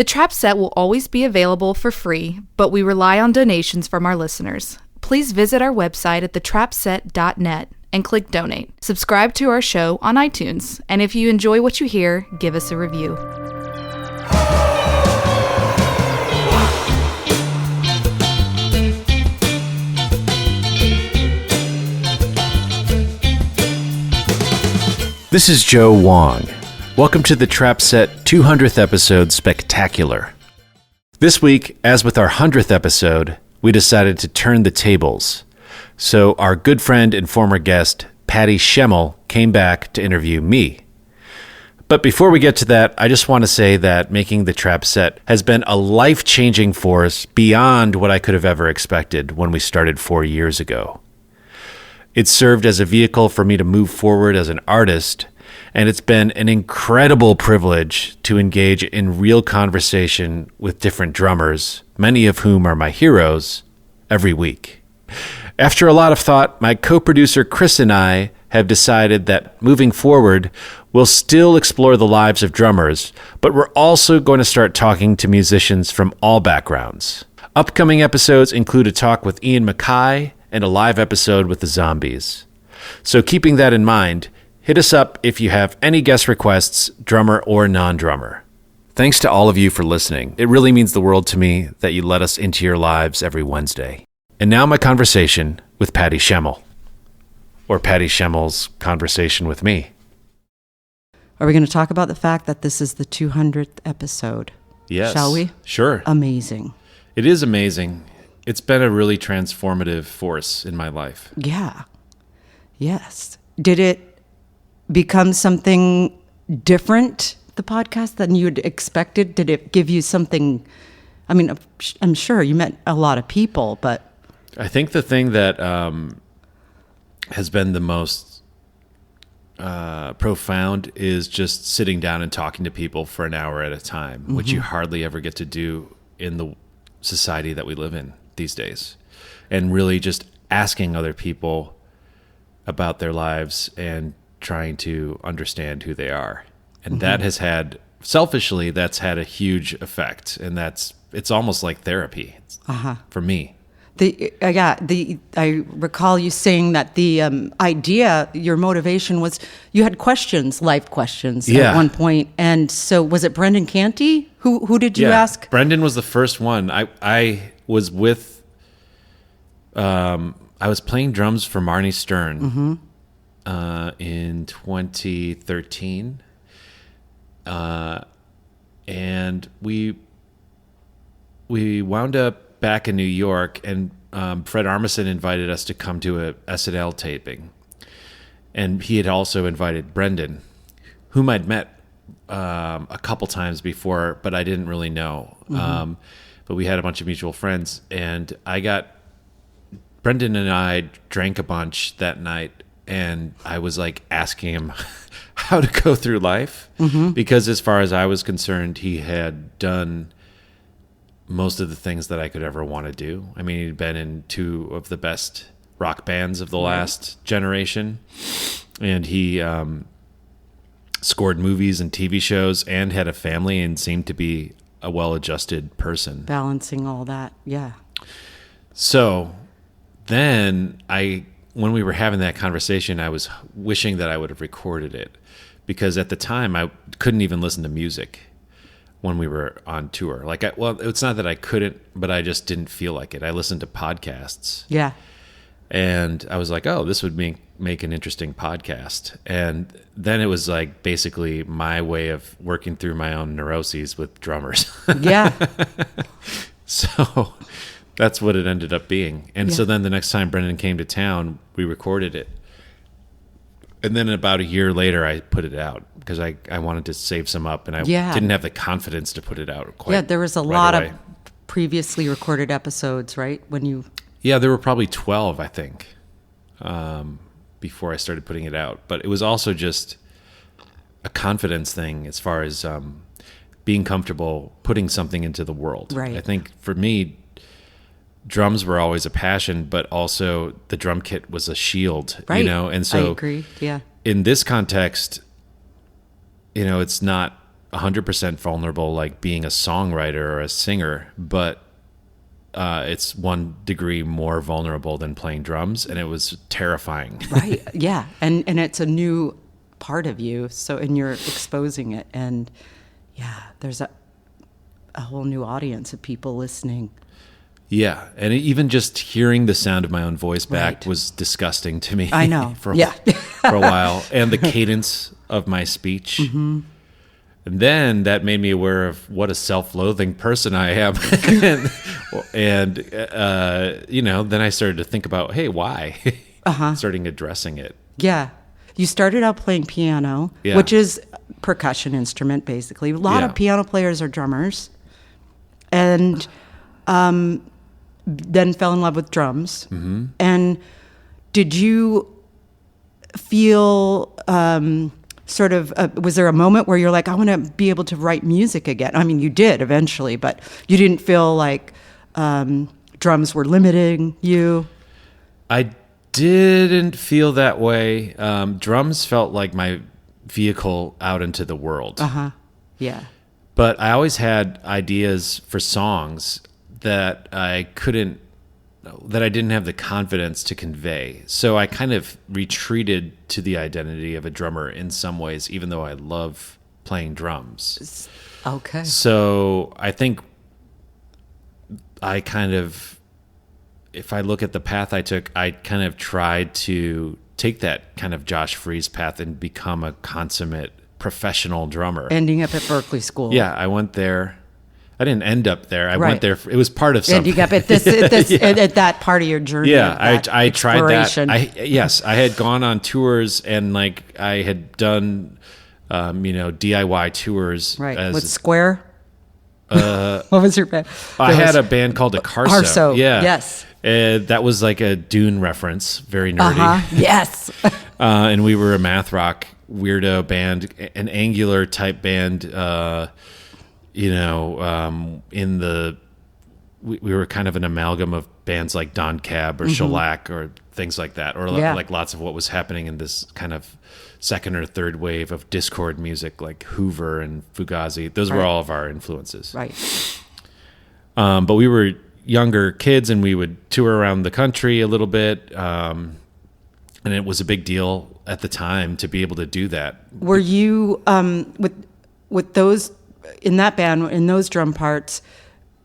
The Trap Set will always be available for free, but we rely on donations from our listeners. Please visit our website at thetrapset.net and click donate. Subscribe to our show on iTunes, and if you enjoy what you hear, give us a review. This is Joe Wong. Welcome to the Trap Set 200th episode spectacular. This week, as with our 100th episode, we decided to turn the tables. So our good friend and former guest, Patty Schemel, came back to interview me. But before we get to that, I just want to say that making the Trap Set has been a life-changing force beyond what I could have ever expected when we started 4 years ago. It served as a vehicle for me to move forward as an artist, and it's been an incredible privilege to engage in real conversation with different drummers, many of whom are my heroes, every week. After a lot of thought, my co-producer Chris and I have decided that moving forward, we'll still explore the lives of drummers, but we're also going to start talking to musicians from all backgrounds. Upcoming episodes include a talk with Ian Mackay and a live episode with the Zombies. So keeping that in mind, hit us up if you have any guest requests, drummer or non-drummer. Thanks to all of you for listening. It really means the world to me that you let us into your lives every Wednesday. And now my conversation with Patty Schemel, or Patty Schemel's conversation with me. Are we going to talk about the fact that this is the 200th episode? Yes. Shall we? Sure. Amazing. It is amazing. It's been a really transformative force in my life. Yeah. Yes. Did it become something different, the podcast, than you'd expected? Did it give you something? I mean, I'm sure you met a lot of people, but I think the thing that has been the most profound is just sitting down and talking to people for an hour at a time, which you hardly ever get to do in the society that we live in these days, and really just asking other people about their lives and trying to understand who they are. And that has had, selfishly, that's had a huge effect, and it's almost like therapy for me. I recall you saying that the idea, your motivation was you had questions, life questions at one point. And so was it Brendan Canty? Who did you ask? Brendan was the first one. I was with, I was playing drums for Marnie Stern in 2013. And we wound up back in New York, and Fred Armisen invited us to come to a SNL taping. And he had also invited Brendan, whom I'd met a couple times before, but I didn't really know. But we had a bunch of mutual friends, and Brendan and I drank a bunch that night, and I was like asking him how to go through life, because as far as I was concerned, he had done most of the things that I could ever want to do. I mean, he'd been in two of the best rock bands of the last generation, and he scored movies and TV shows and had a family and seemed to be a well-adjusted person. Balancing all that, yeah. So then when we were having that conversation, I was wishing that I would have recorded it, because at the time I couldn't even listen to music when we were on tour. It's not that I couldn't, but I just didn't feel like it. I listened to podcasts. Yeah. And I was like, oh, this would make an interesting podcast. And then it was like basically my way of working through my own neuroses with drummers. Yeah. So that's what it ended up being. And so then the next time Brendan came to town, we recorded it. And then about a year later, I put it out because I wanted to save some up, and I didn't have the confidence to put it out quite. Yeah, there was a lot of previously recorded episodes, right? Yeah, there were probably 12, I think, before I started putting it out. But it was also just a confidence thing as far as being comfortable putting something into the world. Right. I think for me, drums were always a passion, but also the drum kit was a shield, right. And so I agree. Yeah. In this context, it's not 100% vulnerable like being a songwriter or a singer, but it's 1 degree more vulnerable than playing drums, and it was terrifying. Right. Yeah. And it's a new part of you, and you're exposing it, and there's a whole new audience of people listening. Yeah, and even just hearing the sound of my own voice back Right. was disgusting to me. I know. for a while, and the cadence of my speech. Mm-hmm. And then that made me aware of what a self-loathing person I am. and then I started to think about, hey, why? Starting addressing it. Yeah. You started out playing piano, Yeah. which is a percussion instrument, basically. A lot of piano players are drummers. And then fell in love with drums. Mm-hmm. And did you feel was there a moment where you're like, I want to be able to write music again? I mean, you did eventually, but you didn't feel like drums were limiting you? I didn't feel that way. Drums felt like my vehicle out into the world. Yeah. But I always had ideas for songs that I didn't have the confidence to convey. So I kind of retreated to the identity of a drummer in some ways, even though I love playing drums. Okay. So I think if I look at the path I took, I kind of tried to take that kind of Josh Freese path and become a consummate professional drummer. Ending up at Berklee School. Yeah, I went there. I didn't end up there. I Right. went there. It was part of something. Ending up at at that part of your journey. Yeah, of that I tried that. exploration. I had gone on tours, and like I had done, DIY tours. Right. With Square? What was your band? I had a band called Acarso. Arso, Yeah. yes. That was like a Dune reference. Very nerdy. Yes. And we were a math rock weirdo band, an angular type band. We were kind of an amalgam of bands like Don Cab or Shellac or things like that, or like lots of what was happening in this kind of second or third wave of discord music, like Hoover and Fugazi. Those were all of our influences. Right. But we were younger kids, and we would tour around the country a little bit, and it was a big deal at the time to be able to do that. Were you with those in that band, in those drum parts,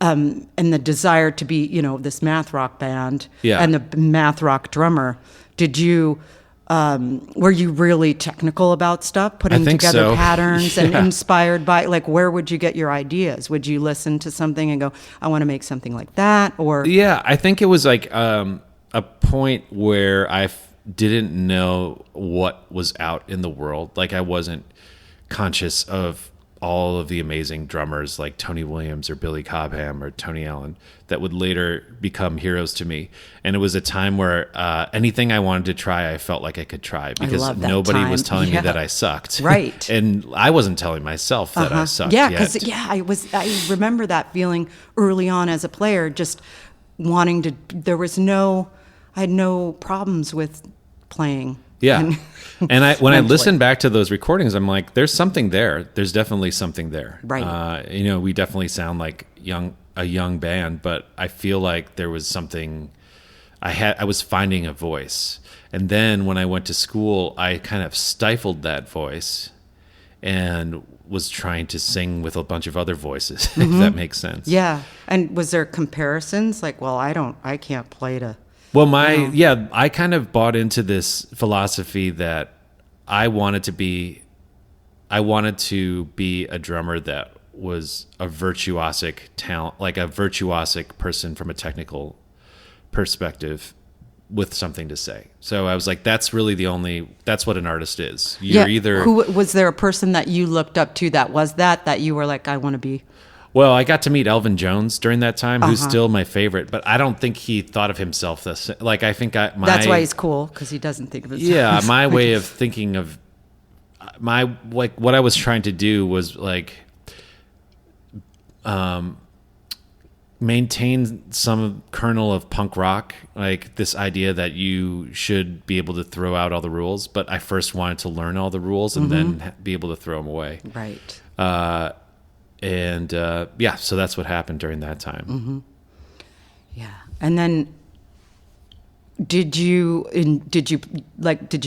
and the desire to be, this math rock band and the math rock drummer? Did you were you really technical about stuff, putting together patterns and inspired by, like, where would you get your ideas? Would you listen to something and go, I want to make something like that? Or I think it was like a point where I didn't know what was out in the world. Like, I wasn't conscious of all of the amazing drummers like Tony Williams or Billy Cobham or Tony Allen that would later become heroes to me. And it was a time where anything I wanted to try, I felt like I could try, because nobody was telling me that I sucked. Right. And I wasn't telling myself that I sucked. Yeah, because I remember that feeling early on as a player, just wanting to. I had no problems with playing. Yeah. And when I listen back to those recordings, I'm like, there's something there. There's definitely something there. Right. We definitely sound like a young band, but I feel like there was something I was finding a voice. And then when I went to school, I kind of stifled that voice and was trying to sing with a bunch of other voices, if that makes sense. Yeah. And was there comparisons? Like, well, I can't play to. Well, I kind of bought into this philosophy that I wanted to be a drummer that was a virtuosic talent, like a virtuosic person from a technical perspective with something to say. So I was like, that's what an artist is. Was there a person that you looked up to that you were like, I want to be? Well, I got to meet Elvin Jones during that time, who's still my favorite, but I don't think he thought of himself this. Like, I think that's why he's cool, because he doesn't think of himself. Yeah, my way of thinking of what I was trying to do was like maintain some kernel of punk rock, like this idea that you should be able to throw out all the rules, but I first wanted to learn all the rules and then be able to throw them away. Right. So that's what happened during that time. Mm-hmm. Yeah. And then did you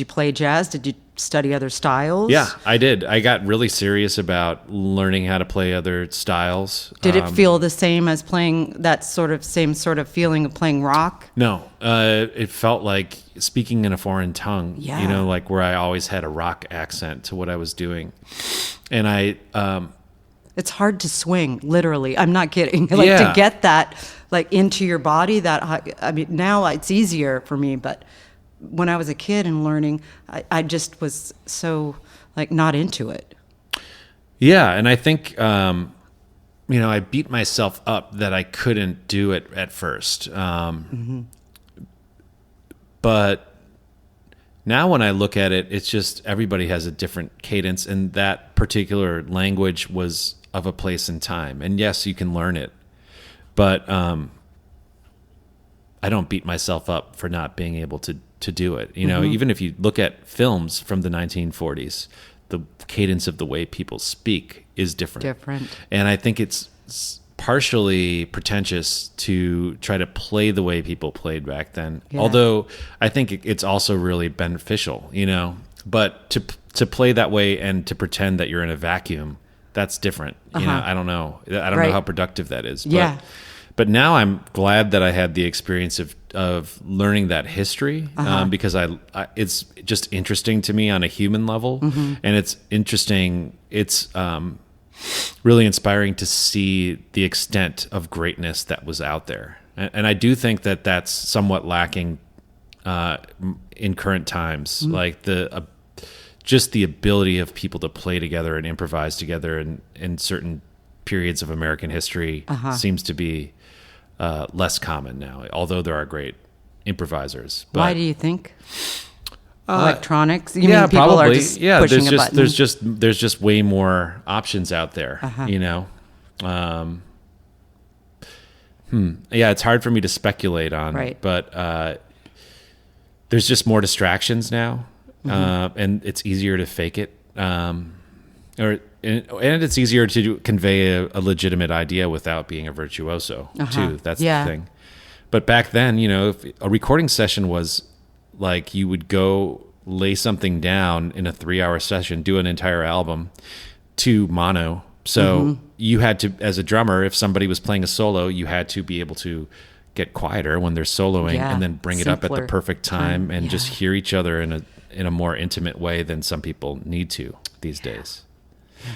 play jazz? Did you study other styles? Yeah, I did. I got really serious about learning how to play other styles. Did it feel the same as playing that same sort of feeling of playing rock? No, it felt like speaking in a foreign tongue. Yeah. You know, like where I always had a rock accent to what I was doing, and it's hard to swing, literally. I'm not kidding. To get that into your body. Now it's easier for me, but when I was a kid and learning, I just was so not into it. Yeah, and I think I beat myself up that I couldn't do it at first. But now when I look at it, it's just everybody has a different cadence, and that particular language was of a place and time. And yes, you can learn it, but I don't beat myself up for not being able to do it. You know, even if you look at films from the 1940s, the cadence of the way people speak is different. And I think it's partially pretentious to try to play the way people played back then. Yeah. Although I think it's also really beneficial, you know, but to play that way and to pretend that you're in a vacuum, that's different. You know, I don't know. I don't know how productive that is. But now I'm glad that I had the experience of learning that history because it's just interesting to me on a human level, and it's interesting. It's really inspiring to see the extent of greatness that was out there, and I do think that that's somewhat lacking in current times, like just the ability of people to play together and improvise together in certain periods of American history seems to be less common now, although there are great improvisers. But, why do you think? Electronics? You mean people probably. Are just pushing a button? There's just way more options out there, you know? Yeah, it's hard for me to speculate on, but there's just more distractions now, and it's easier to fake it. And it's easier to convey a legitimate idea without being a virtuoso too. That's the thing. But back then, you know, if a recording session was like you would go lay something down in a 3-hour session, do an entire album to mono. So you had to, as a drummer, if somebody was playing a solo, you had to be able to get quieter when they're soloing and then bring it up at the perfect time and just hear each other in a more intimate way than some people need to these days.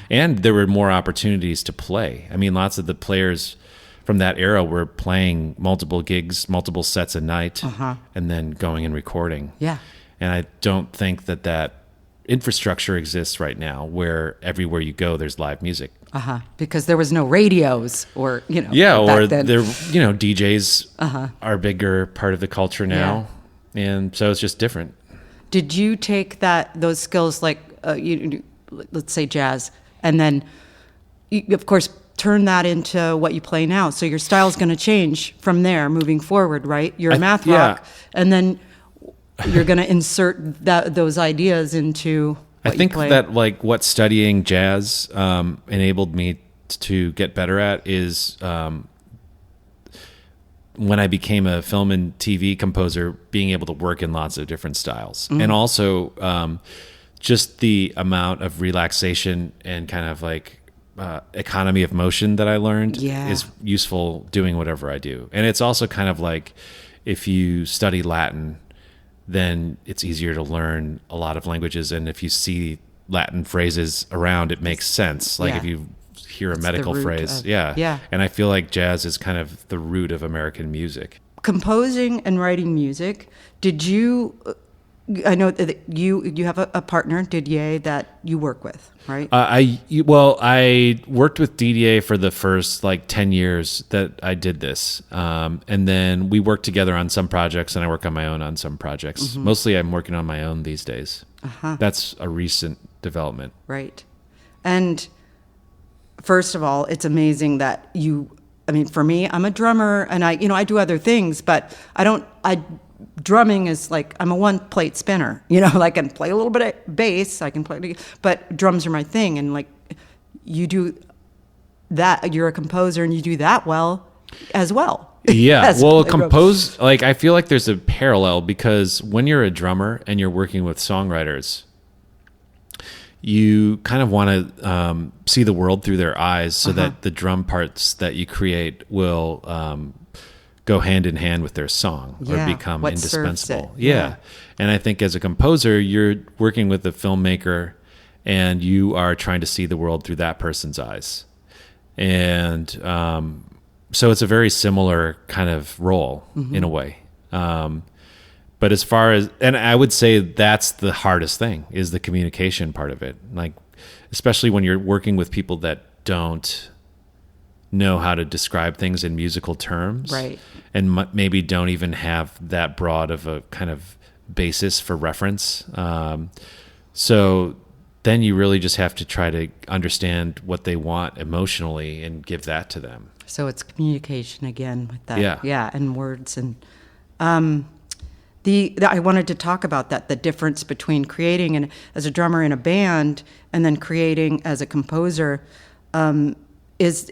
And there were more opportunities to play. I mean, lots of the players from that era were playing multiple gigs, multiple sets a night, and then going and recording. Yeah. And I don't think that infrastructure exists right now where everywhere you go, there's live music. Because there was no radios or, you know. Yeah, or there, you know, DJs are a bigger part of the culture now. Yeah. And so it's just different. Did you take those skills let's say jazz, and then you, of course, turn that into what you play now? So your style's going to change from there moving forward, right? You're a math rock, and then you're going to insert those ideas into what you play. That like what studying jazz enabled me to get better at is when I became a film and TV composer, being able to work in lots of different styles, and also just the amount of relaxation and kind of like economy of motion that I learned is useful doing whatever I do. And it's also kind of like if you study Latin, then it's easier to learn a lot of languages. And if you see Latin phrases around, it makes sense. Like if you hear a medical phrase. And I feel like jazz is kind of the root of American music. Composing and writing music, I know that you have a partner, Didier, that you work with, right? I worked with Didier for the first 10 years that I did this. And then we worked together on some projects, and I work on my own on some projects. Mostly I'm working on my own these days. That's a recent development. Right. And first of all, it's amazing that for me, I'm a drummer, and I do other things, but drumming is like, I'm a one-plate spinner, I can play a little bit of bass, I can play, but drums are my thing, and you do that. You're a composer, and you do that well as well. Yeah. As Well, a I feel like there's a parallel, because when you're a drummer and you're working with songwriters, you kind of want to see the world through their eyes, so that the drum parts that you create will go hand in hand with their song, or become what serves indispensable. it. Yeah. And I think as a composer, you're working with a filmmaker, and you are trying to see the world through that person's eyes. And so it's a very similar kind of role in a way. But as far as, and I would say that's the hardest thing, is the communication part of it. Like, especially when you're working with people that don't know how to describe things in musical terms. Right. And maybe don't even have that broad of a kind of basis for reference. So then you really just have to try to understand what they want emotionally and give that to them. So it's communication again with that. Yeah. Yeah, and words. And I wanted to talk about that, the difference between creating as a drummer in a band and then creating as a composer, is,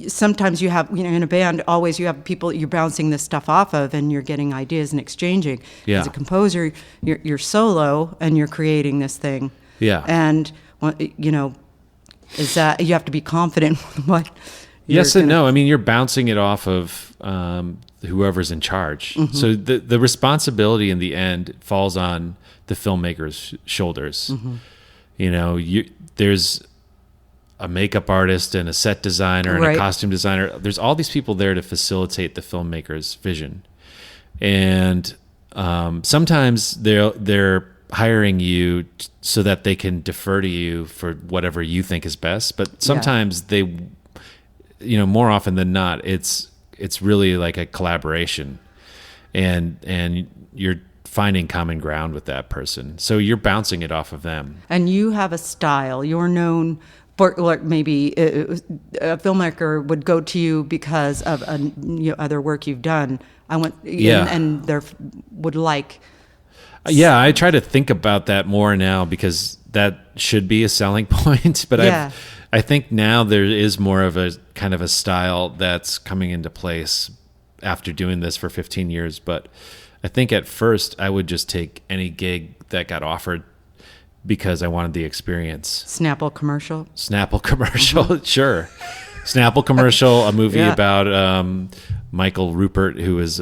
sometimes you have, in a band, always you have people you're bouncing this stuff off of, and you're getting ideas and exchanging. Yeah. As a composer, you're solo and you're creating this thing. Yeah. And, is that, you have to be confident with what. Yes and no. I mean, you're bouncing it off of whoever's in charge. Mm-hmm. So the responsibility in the end falls on the filmmaker's shoulders. Mm-hmm. There's a makeup artist and a set designer and Right. a costume designer. There's all these people there to facilitate the filmmaker's vision. And sometimes they're hiring you so that they can defer to you for whatever you think is best. But sometimes they, more often than not, it's really like a collaboration, and you're finding common ground with that person. So you're bouncing it off of them. And you have a style. You're known for, like, maybe a filmmaker would go to you because of other work you've done. And they would like. Yeah, I try to think about that more now, because that should be a selling point. But I think now there is more of a kind of a style that's coming into place after doing this for 15 years. But I think at first I would just take any gig that got offered because I wanted the experience. Snapple commercial? Snapple commercial, sure. Snapple commercial, a movie about Michael Rupert, who is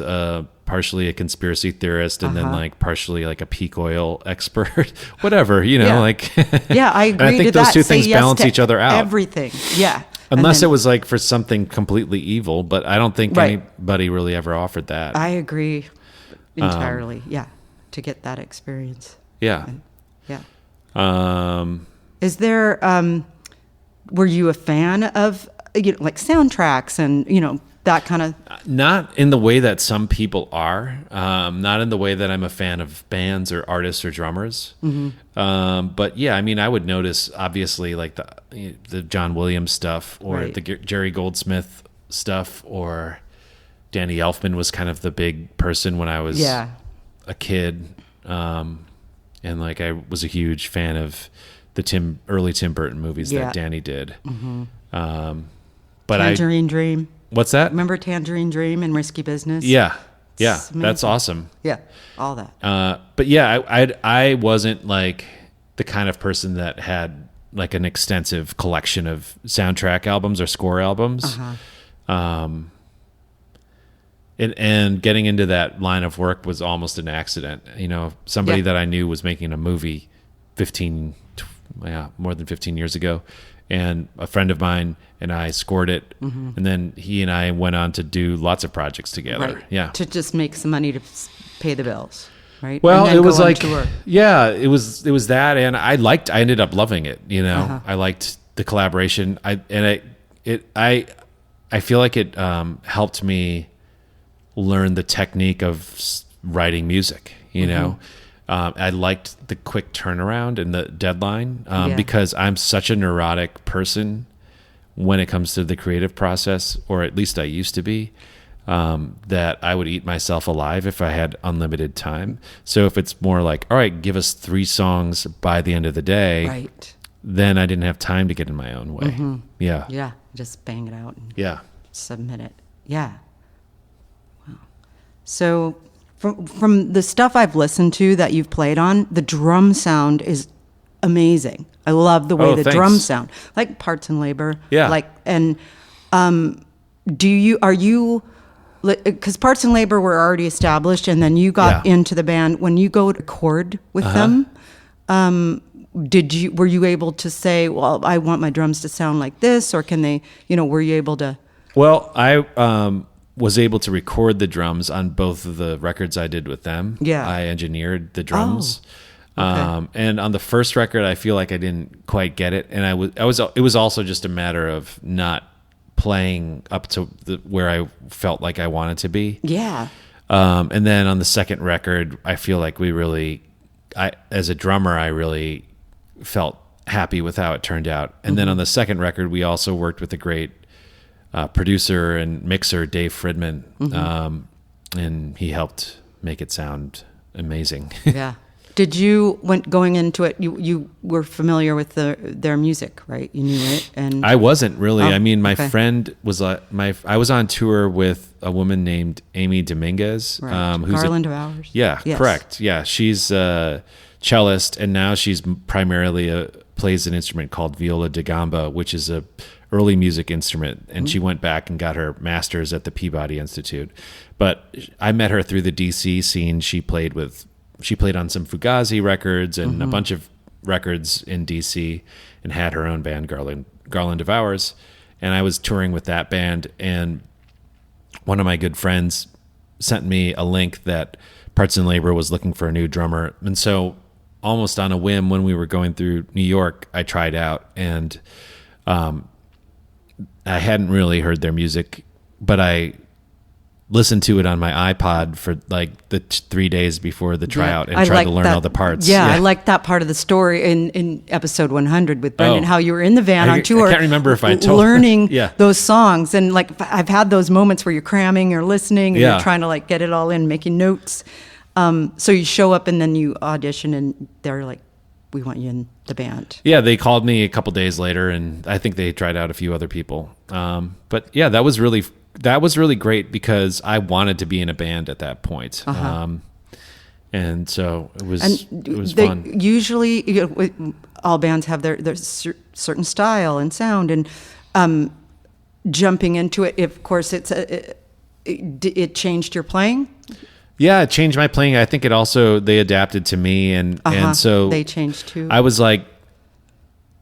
partially a conspiracy theorist and then like partially like a peak oil expert, whatever, like. Yeah, I agree. And I think those two things balance each other out. Everything, yeah. Unless it was like for something completely evil, but I don't think anybody really ever offered that. I agree entirely. To get that experience. Yeah. Is there? Were you a fan of like soundtracks and that kind of? Not in the way that some people are. Not in the way that I'm a fan of bands or artists or drummers. Mm-hmm. But yeah, I mean, I would notice obviously like the John Williams stuff, or the Jerry Goldsmith stuff, or Danny Elfman was kind of the big person when I was a kid. And like I was a huge fan of the early Tim Burton movies that Danny did. Mm-hmm. But Tangerine Dream. What's that? Remember Tangerine Dream and Risky Business? Yeah, that's awesome. Yeah, all that. But yeah, I wasn't like the kind of person that had like an extensive collection of soundtrack albums or score albums. And getting into that line of work was almost an accident. Somebody that I knew was making a movie more than 15 years ago. And a friend of mine and I scored it. Mm-hmm. And then he and I went on to do lots of projects together. Right. Yeah. To just make some money to pay the bills. Right. Well, it was like, it was that. And I ended up loving it. I liked the collaboration. I feel like it helped me learn the technique of writing music. I liked the quick turnaround and the deadline because I'm such a neurotic person when it comes to the creative process, or at least I used to be, that I would eat myself alive if I had unlimited time. So if it's more like, all right, give us 3 songs by the end of the day, then I didn't have time to get in my own way. Yeah. Yeah, just bang it out and Yeah. submit it. Yeah. Wow. So from the stuff I've listened to that you've played on, the drum sound is amazing. I love the way the thanks. drums sound, like Parts and Labor. Yeah. Like, and are you, because Parts and Labor were already established, and then you got into the band. When you go to record with them, were you able to say, well, I want my drums to sound like this, or can they, were you able to? Well, I was able to record the drums on both of the records I did with them. Yeah. I engineered the drums. Okay. And on the first record, I feel like I didn't quite get it. And it was also just a matter of not playing up to where I felt like I wanted to be. Yeah. And then on the second record, I feel like as a drummer, I really felt happy with how it turned out. And then on the second record, we also worked with a great producer and mixer, Dave Fridman, and he helped make it sound amazing. Yeah. Did you, going into it, you were familiar with their music, right? You knew it, and I wasn't really. Oh, I mean, my okay. friend was I was on tour with a woman named Amy Dominguez, right. who's Garland of Hours. Yeah, Yes. correct. Yeah, she's a cellist, and now she's primarily plays an instrument called viola da gamba, which is a early music instrument, and she went back and got her master's at the Peabody Institute. But I met her through the DC scene. She played on some Fugazi records and a bunch of records in DC, and had her own band, Garland of Hours. And I was touring with that band, and one of my good friends sent me a link that Parts and Labor was looking for a new drummer. And so almost on a whim, when we were going through New York, I tried out, and I hadn't really heard their music, but I listened to it on my iPod for like the 3 days before the tryout and tried to learn all the parts. Yeah, I liked that part of the story in episode 100 with Brendan, how you were in the van on tour. I can't remember if I told learning Yeah. those songs. And like, I've had those moments where you're cramming, you're listening, and Yeah. you're trying to like get it all in, making notes. So you show up and then you audition, and they're like, we want you in the band. Yeah, they called me a couple days later, and I think they tried out a few other people. But yeah, that was really great because I wanted to be in a band at that point. And so it was fun. Usually, all bands have their certain style and sound, and jumping into it, of course, it changed your playing. Yeah, it changed my playing. I think they adapted to me, and so they changed too. I was like,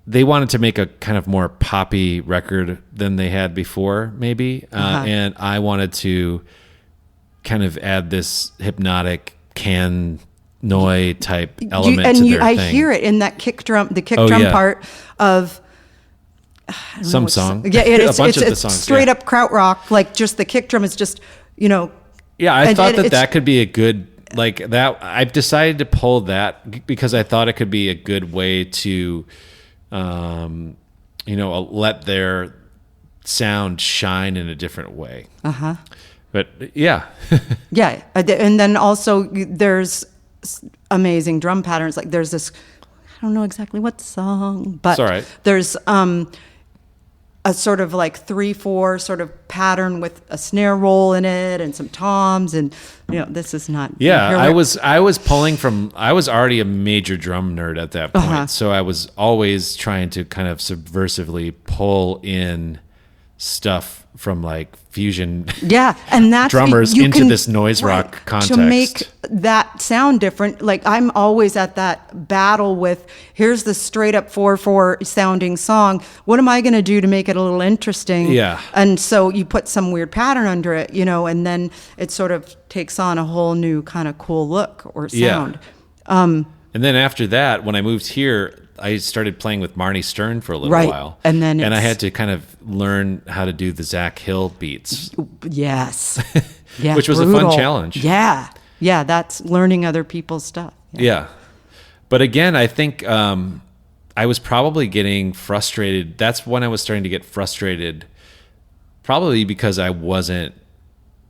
they wanted to make a kind of more poppy record than they had before, maybe, and I wanted to kind of add this hypnotic Noi type element to their I thing. hear it in that kick drum, the kick Oh, drum yeah. part of Some song. Yeah, a bunch of the songs. straight yeah. up krautrock. Like just the kick drum is just, Yeah, I And- thought and that could be a good, like that. I've decided to pull that because I thought it could be a good way to, let their sound shine in a different way. But yeah. Yeah, and then also there's amazing drum patterns. Like there's this, I don't know exactly what song, but It's all right. there's a sort of like 3/4 sort of pattern with a snare roll in it and some toms, and this is not. Yeah, here I was pulling from. I was already a major drum nerd at that point, so I was always trying to kind of subversively pull in stuff from like fusion. Yeah, and that's drummers you into can- this noise rock context to make that sound different. Like I'm always at that battle with, here's the straight up 4/4 sounding song. What am I going to do to make it a little interesting? Yeah. And so you put some weird pattern under it, and then it sort of takes on a whole new kind of cool look or sound. And then after that, when I moved here, I started playing with Marnie Stern for a little Right. while. And then I it's- had to kind of learn how to do the Zach Hill beats. Yes. Yeah, Which was a fun challenge. Yeah. Yeah, that's learning other people's stuff. Yeah. But again, I think I was probably getting frustrated. That's when I was starting to get frustrated, probably because I wasn't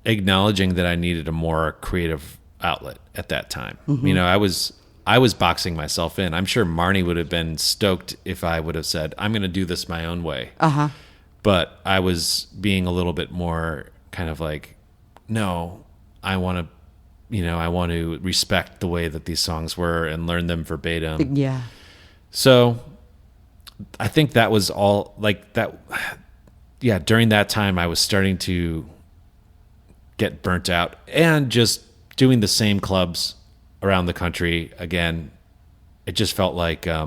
acknowledging that I needed a more creative outlet at that time. I was I was boxing myself in. I'm sure Marnie would have been stoked if I would have said, I'm going to do this my own way. But I was being a little bit more kind of like, no, I want to respect the way that these songs were and learn them verbatim. Yeah. So I think that was all like that. Yeah. During that time, I was starting to get burnt out and just doing the same clubs around the country again. It just felt like, I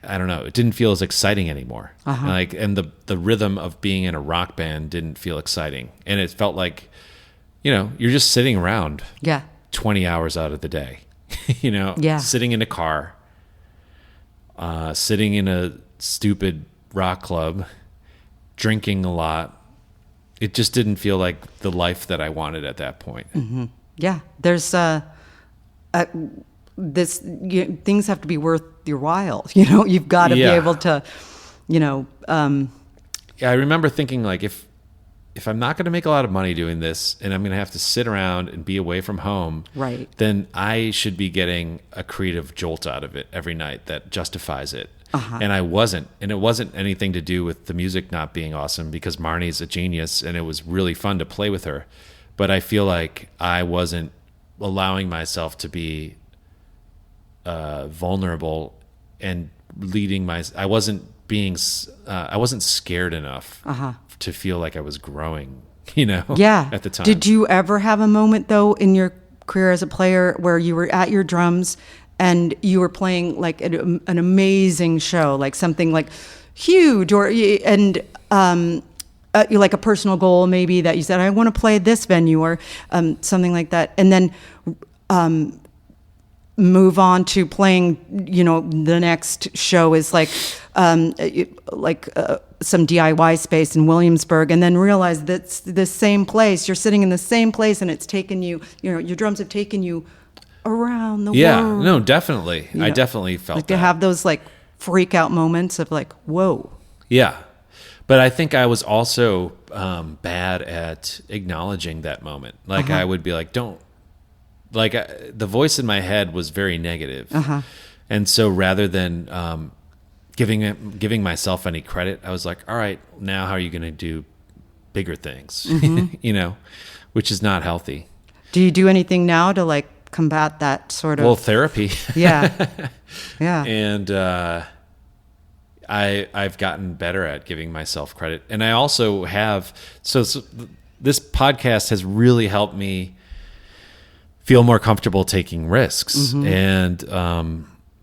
don't know. It didn't feel as exciting anymore. Like, and the rhythm of being in a rock band didn't feel exciting. And it felt like, you're just sitting around 20 hours out of the day, sitting in a car, sitting in a stupid rock club, drinking a lot. It just didn't feel like the life that I wanted at that point. Mm-hmm. Yeah. There's things have to be worth your while. You've got to be able to, I remember thinking like, if I'm not going to make a lot of money doing this and I'm going to have to sit around and be away from home, right, then I should be getting a creative jolt out of it every night that justifies it. And I wasn't. And it wasn't anything to do with the music not being awesome, because Marnie's a genius and it was really fun to play with her. But I feel like I wasn't allowing myself to be vulnerable and I wasn't scared enough to feel like I was growing, at the time. Did you ever have a moment though in your career as a player where you were at your drums and you were playing like an amazing show, like something like huge, like a personal goal maybe that you said, I want to play this venue or something like that, and then move on to playing, the next show is like some DIY space in Williamsburg, and then realize that's the same place. You're sitting in the same place and it's taken you, your drums have taken you around the world. Yeah, no, definitely. I definitely felt like that. To have those like freak out moments of like, whoa. Yeah. But I think I was also bad at acknowledging that moment. Like I would be like, don't, like the voice in my head was very negative. And so rather than giving myself any credit, I was like, all right, now how are you going to do bigger things? Which is not healthy. Do you do anything now to like combat that sort of? Well, therapy. Yeah. And I've gotten better at giving myself credit. And I also have, so this podcast has really helped me feel more comfortable taking risks. And,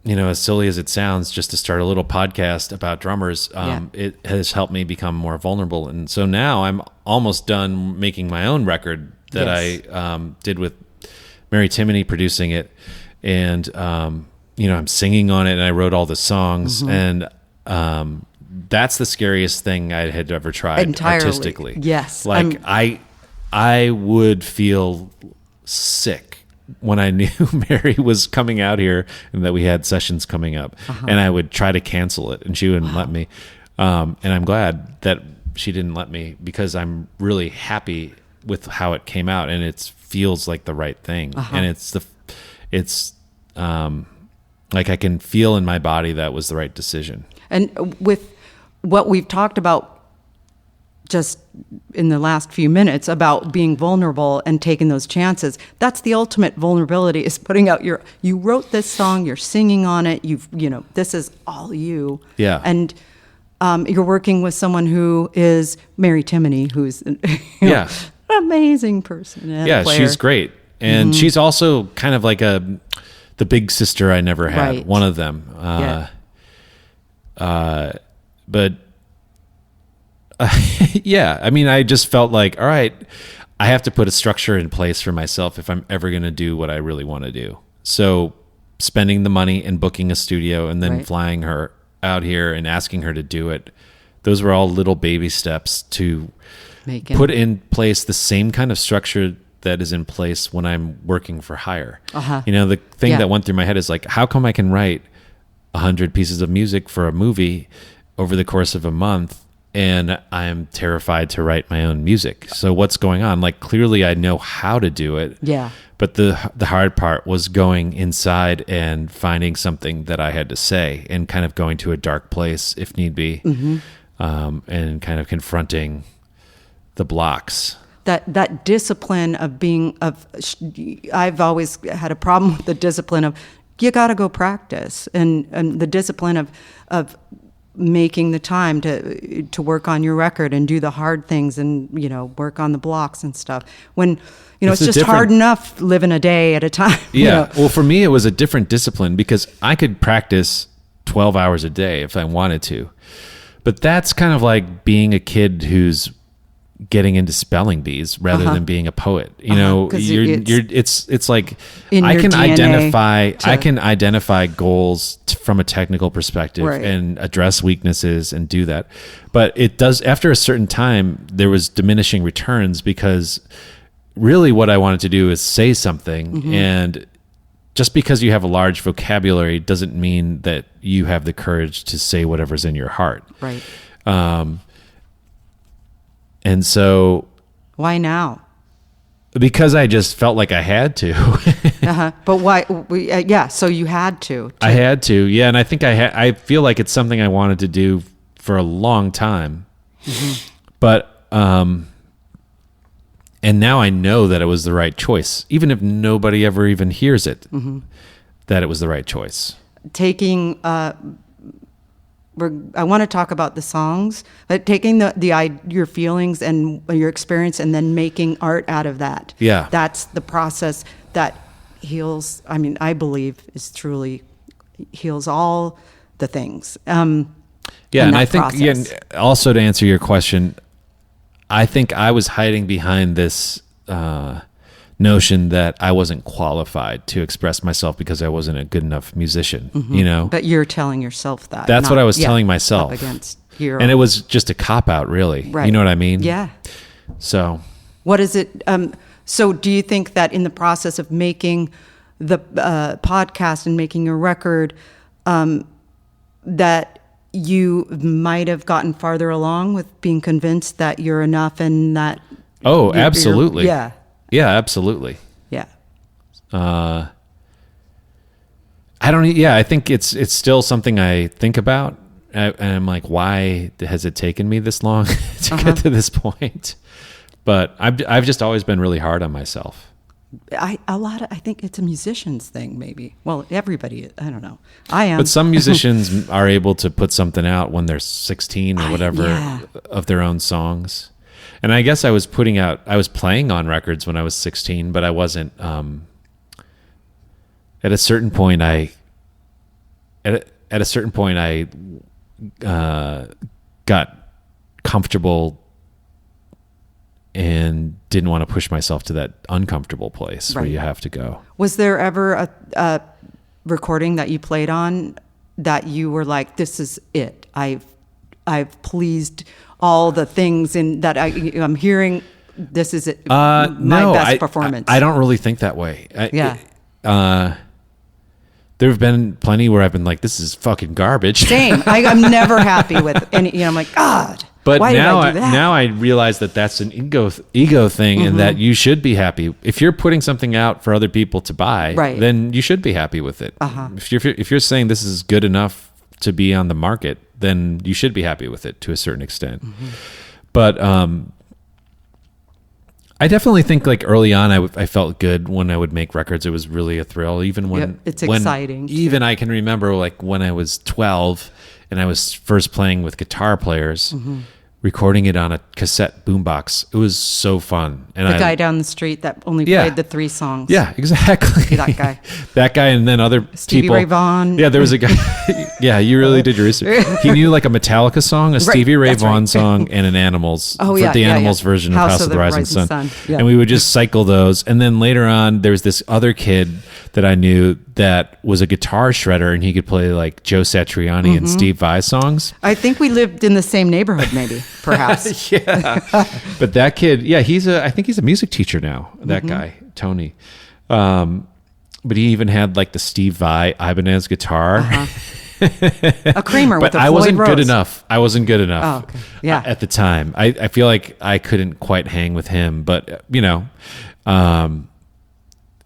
as silly as it sounds, just to start a little podcast about drummers, it has helped me become more vulnerable. And so now I'm almost done making my own record that I did with Mary Timony producing it. And, I'm singing on it and I wrote all the songs. And that's the scariest thing I had ever tried artistically. Yes. Like I would feel sick when I knew Mary was coming out here and that we had sessions coming up, and I would try to cancel it and she wouldn't let me. And I'm glad that she didn't let me, because I'm really happy with how it came out and it feels like the right thing. And it's like I can feel in my body that was the right decision. And with what we've talked about just in the last few minutes about being vulnerable and taking those chances, that's the ultimate vulnerability, is putting out you wrote this song, you're singing on it, this is all you. Yeah. And you're working with someone who is Mary Timony, who's an amazing person. Yeah, player. She's great. And she's also kind of like the big sister I never had, one of them. But I just felt like, all right, I have to put a structure in place for myself if I'm ever going to do what I really want to do. So spending the money and booking a studio and then flying her out here and asking her to do it, those were all little baby steps to put in place the same kind of structure that is in place when I'm working for hire. The thing that went through my head is like, how come I can write 100 pieces of music for a movie over the course of a month, and I'm terrified to write my own music? So what's going on? Like, clearly I know how to do it. Yeah. But the hard part was going inside and finding something that I had to say, and kind of going to a dark place if need be, and kind of confronting the blocks. That discipline of I've always had a problem with the discipline of, you got to go practice, and the discipline of making the time to work on your record and do the hard things, and work on the blocks and stuff, when it's just hard enough living a day at a time. Yeah. Well, for me, it was a different discipline because I could practice 12 hours a day if I wanted to, but that's kind of like being a kid who's getting into spelling bees rather than being a poet. It's like I can identify goals from a technical perspective, right, and address weaknesses and do that. But it does, after a certain time, there was diminishing returns, because really what I wanted to do is say something, and just because you have a large vocabulary doesn't mean that you have the courage to say whatever's in your heart. Right. And so... Why now? Because I just felt like I had to. But why? So you had to. I had to, yeah. And I think I feel like it's something I wanted to do for a long time. But, and now I know that it was the right choice, even if nobody ever even hears it, that it was the right choice. Taking... I want to talk about the songs, but taking your feelings and your experience and then making art out of that. Yeah. That's the process that heals. I mean, I believe is truly heals all the things. And I think, also to answer your question, I think I was hiding behind this notion that I wasn't qualified to express myself because I wasn't a good enough musician, But you're telling yourself that. That's what I was telling myself. Against and it was just a cop-out, really. Right. You know what I mean? Yeah. So... What is it? So do you think that in the process of making the podcast and making a record, that you might have gotten farther along with being convinced that you're enough and that... Oh, absolutely. Yeah. Yeah, absolutely. Yeah. I think it's still something I think about. And I'm like, why has it taken me this long to get to this point? But I've just always been really hard on myself. I think it's a musician's thing, maybe. Well, everybody, I don't know. I am. But some musicians are able to put something out when they're 16 or whatever of their own songs. And I guess I was playing on records when I was 16, but I wasn't, at a certain point I got comfortable and didn't want to push myself to that uncomfortable place where you have to go. Was there ever a recording that you played on that you were like, this is it? I've pleased all the things in that I'm hearing. This is it. My best performance. I don't really think that way. There have been plenty where I've been like, this is fucking garbage. Same. I'm never happy with any. I'm like, God. But why now, did I do that? Now I realize that that's an ego thing, and that you should be happy if you're putting something out for other people to buy. Right. Then you should be happy with it. If you're saying this is good enough to be on the market, then you should be happy with it to a certain extent. But I definitely think like early on, I felt good when I would make records. It was really a thrill. Even when it's exciting. Even I can remember like when I was 12 and I was first playing with guitar players, recording it on a cassette boombox. It was so fun. And the guy down the street that only played the 3 songs. Yeah, exactly. That guy, and then other Stevie people. Ray Vaughan. Yeah, there was a guy. Yeah, you really did your research. He knew like a Metallica song, a Stevie Ray Vaughan song, and an Animals. The Animals version of House of the Rising Sun. Yeah. And we would just cycle those. And then later on, there was this other kid that I knew that was a guitar shredder, and he could play like Joe Satriani and Steve Vai songs. I think we lived in the same neighborhood, maybe, perhaps. But that kid, I think he's a music teacher now, that guy, Tony. But he even had like the Steve Vai Ibanez guitar. A Kramer with a Floyd I wasn't Rose. good enough. I wasn't good enough. Oh, okay. Yeah. At the time. I feel like I couldn't quite hang with him, but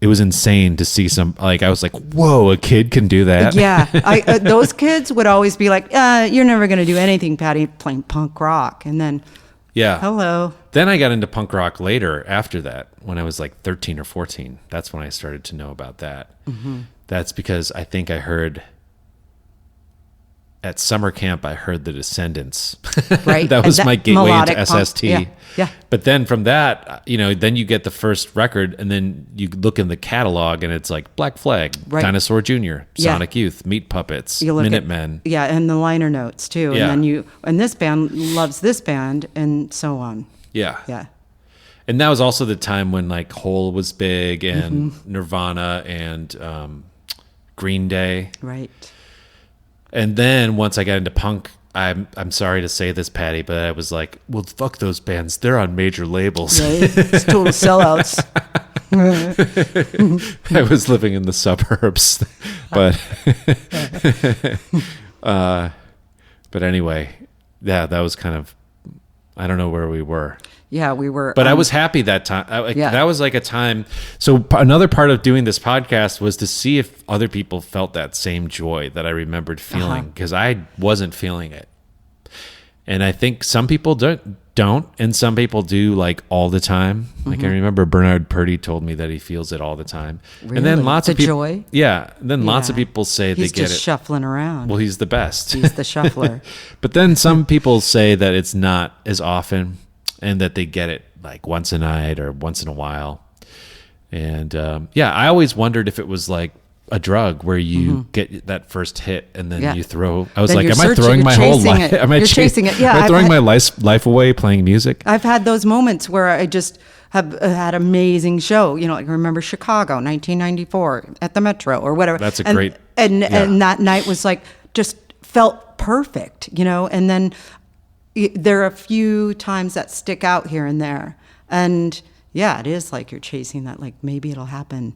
it was insane to see some, like, I was like, whoa, a kid can do that. Yeah. Those kids would always be like, you're never going to do anything, Patty, playing punk rock. And then, Yeah. hello. Then I got into punk rock later after that, when I was like 13 or 14. That's when I started to know about that. Mm-hmm. That's because I think I heard at summer camp, I heard The Descendants. Right. That was my gateway into Punk. SST. Yeah. But then from that, then you get the first record, and then you look in the catalog, and it's like Black Flag, Right. Dinosaur Jr., Yeah. Sonic Youth, Meat Puppets, You look Minutemen. and the liner notes too. Yeah. And then and this band loves this band, and so on. Yeah. Yeah. And that was also the time when like Hole was big, and Nirvana, and Green Day. Right. And then once I got into punk, I'm sorry to say this, Patty, but I was like, well, fuck those bands. They're on major labels. Right. It's total sellouts. I was living in the suburbs, but but anyway, yeah, that was kind of, I don't know where we were. Yeah, we were. But I was happy that time. Yeah. That was like a time. So another part of doing this podcast was to see if other people felt that same joy that I remembered feeling, because I wasn't feeling it. And I think some people don't, and some people do, like, all the time. Like I remember Bernard Purdy told me that he feels it all the time. Really? And then lots of people, joy. yeah. And then lots of people say He's they get just it. shuffling around. Well, he's the best. He's the shuffler. But then some people say that it's not as often, and that they get it like once a night or once in a while. And I always wondered if it was like a drug where you get that first hit and then you throw. I was Then like, you're am I searching, throwing you're my whole chasing life? it. Am I You're chasing it. Yeah, Am I I've throwing had- my life away playing music? I've had those moments where I just have had amazing show. Like I remember Chicago, 1994 at the Metro or whatever. That's a and, great. And that night was like just felt perfect, and then there are a few times that stick out here and there, and it is like you're chasing that, like maybe it'll happen.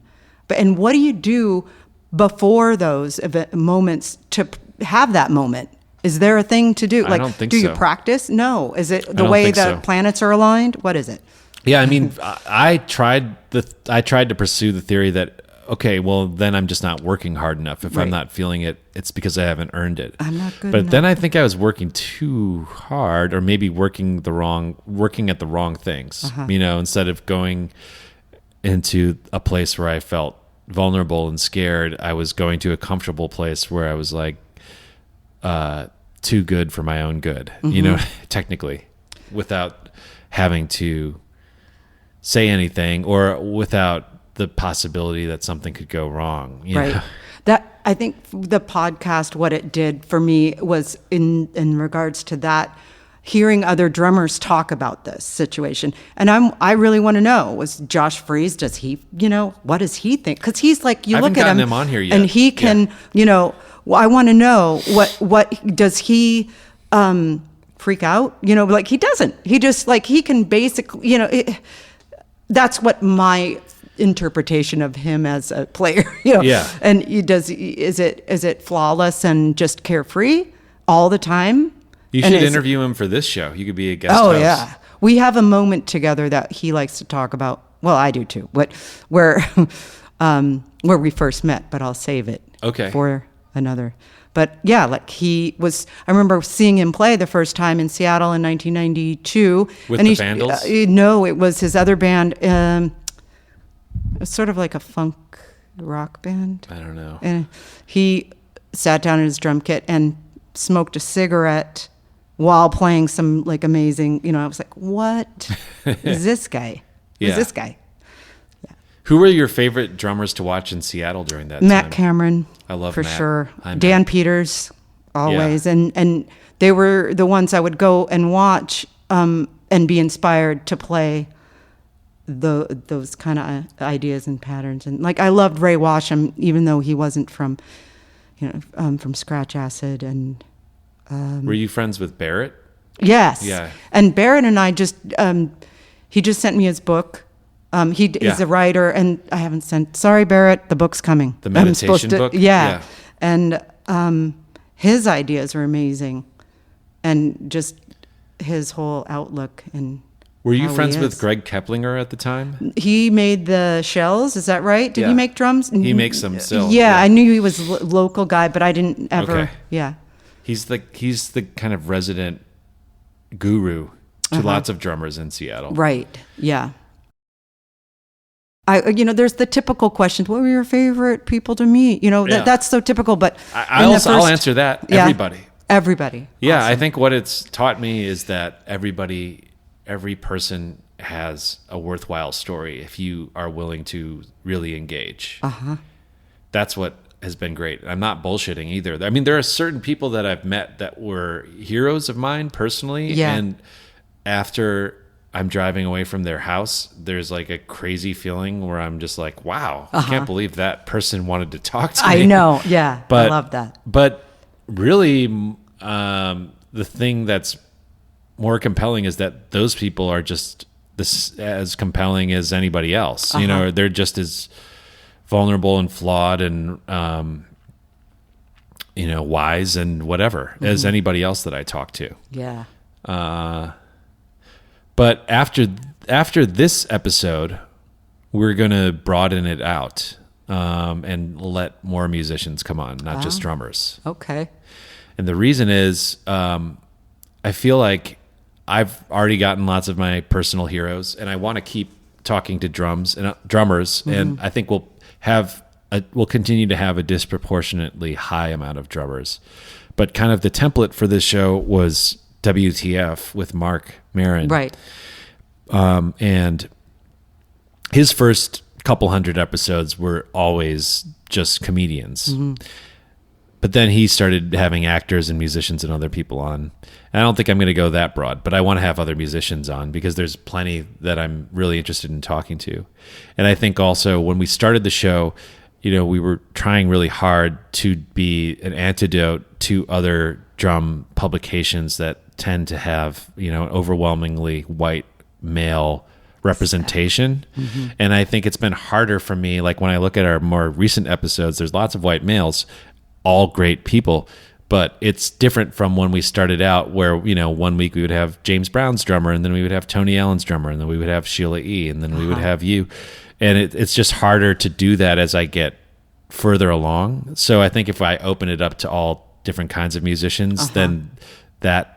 And what do you do before those moments to have that moment? Is there a thing to do? I don't think do so. you practice? No. Is it the don't way think the so. planets are aligned? What is it? Yeah, I mean, I tried to pursue the theory that, okay, well, then I'm just not working hard enough. If I'm Right. not feeling it, it's because I haven't earned it. I'm not good But enough. then I think I was working too hard, or maybe working at the wrong things. Instead of going into a place where I felt vulnerable and scared, I was going to a comfortable place where I was like too good for my own good. Technically, without having to say anything, or without the possibility that something could go wrong. Right. That, I think the podcast, what it did for me was in regards to that, hearing other drummers talk about this situation. And I really want to know, was Josh Freese, does he, what does he think? Because he's like, you I look haven't at gotten him him on here yet. and he can, I want to know what does he freak out? Like he doesn't. He just like, he can basically, that's what my interpretation of him as a player, Yeah. And is it flawless and just carefree all the time? You And should is- interview him for this show. You could be a guest Oh host. yeah, we have a moment together that he likes to talk about. Well, I do too. Where we first met, but I'll save it for another. But yeah, like he was. I remember seeing him play the first time in Seattle in 1992. With and the he, Vandals? No, it was his other band. It was sort of like a funk rock band. I don't know. And he sat down in his drum kit and smoked a cigarette while playing some like amazing, I was like, what is this guy? Yeah. Who's this guy? Who were your favorite drummers to watch in Seattle during that Matt time? Cameron. I love for Matt. sure. Hi, Matt. Dan Peters, always. And they were the ones I would go and watch and be inspired to play those kind of ideas and patterns. And like I loved Ray Washam, even though he wasn't from Scratch Acid. And Were you friends with Barrett? yes, Yeah. And Barrett and I just he just sent me his book. He's a writer, and I haven't sent. Sorry, Barrett, the book's coming. The meditation book? Yeah. And his ideas are amazing, and just his whole outlook. And Were you how friends he with is. Greg Keplinger at the time? He made the shells. Is that right? Did Yeah. he make drums? He makes them still. Yeah, I knew he was a local guy, but I didn't ever. Okay. Yeah. He's the kind of resident guru to lots of drummers in Seattle. Right. Yeah. There's the typical questions. What were your favorite people to meet? Yeah. That's so typical. But I'll answer that. Yeah. Everybody. Everybody. Yeah, Awesome. I think what it's taught me is that every person has a worthwhile story if you are willing to really engage. That's what has been great. I'm not bullshitting either. I mean, there are certain people that I've met that were heroes of mine personally. Yeah. And after I'm driving away from their house, there's like a crazy feeling where I'm just like, wow, I can't believe that person wanted to talk to me. I know. Yeah. I love that. But really, the thing that's more compelling is that those people are just as compelling as anybody else. They're just as vulnerable and flawed and wise and whatever as anybody else that I talk to. Yeah. But after this episode, we're gonna broaden it out and let more musicians come on, not just drummers. Okay. And the reason is, I feel like I've already gotten lots of my personal heroes, and I want to keep talking to drummers, and I think we'll continue to have a disproportionately high amount of drummers. But kind of the template for this show was WTF with Mark Maron, Right. And his first couple hundred episodes were always just comedians. But then he started having actors and musicians and other people on. And I don't think I'm going to go that broad, but I want to have other musicians on because there's plenty that I'm really interested in talking to. And I think also when we started the show, we were trying really hard to be an antidote to other drum publications that tend to have, an overwhelmingly white male representation. And I think it's been harder for me. Like when I look at our more recent episodes, there's lots of white males, all great people, but it's different from when we started out where, 1 week we would have James Brown's drummer, and then we would have Tony Allen's drummer, and then we would have Sheila E., and then we would have you. And it's just harder to do that as I get further along. So I think if I open it up to all different kinds of musicians, then that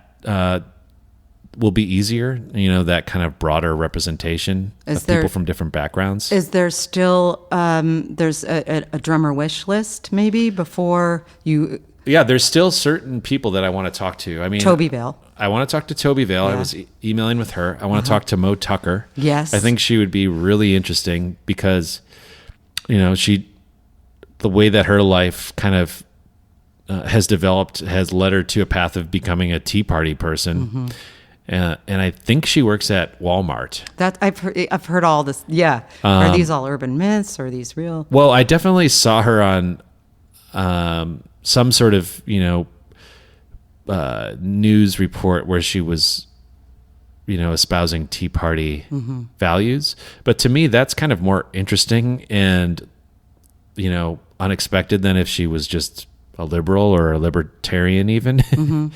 will be easier, that kind of broader representation of people from different backgrounds. Is there still, there's a drummer wish list maybe before you... Yeah, there's still certain people that I want to talk to. I mean, Toby Vale. I want to talk to Toby Vale. Yeah. I was emailing with her. I want to talk to Mo Tucker. Yes. I think she would be really interesting because, the way that her life kind of has developed has led her to a path of becoming a Tea Party person. And I think she works at Walmart. That I've heard all this. Yeah. Are these all urban myths or are these real? Well, I definitely saw her on some sort of, news report where she was, espousing Tea Party values. But to me, that's kind of more interesting and, unexpected than if she was just a liberal or a libertarian even.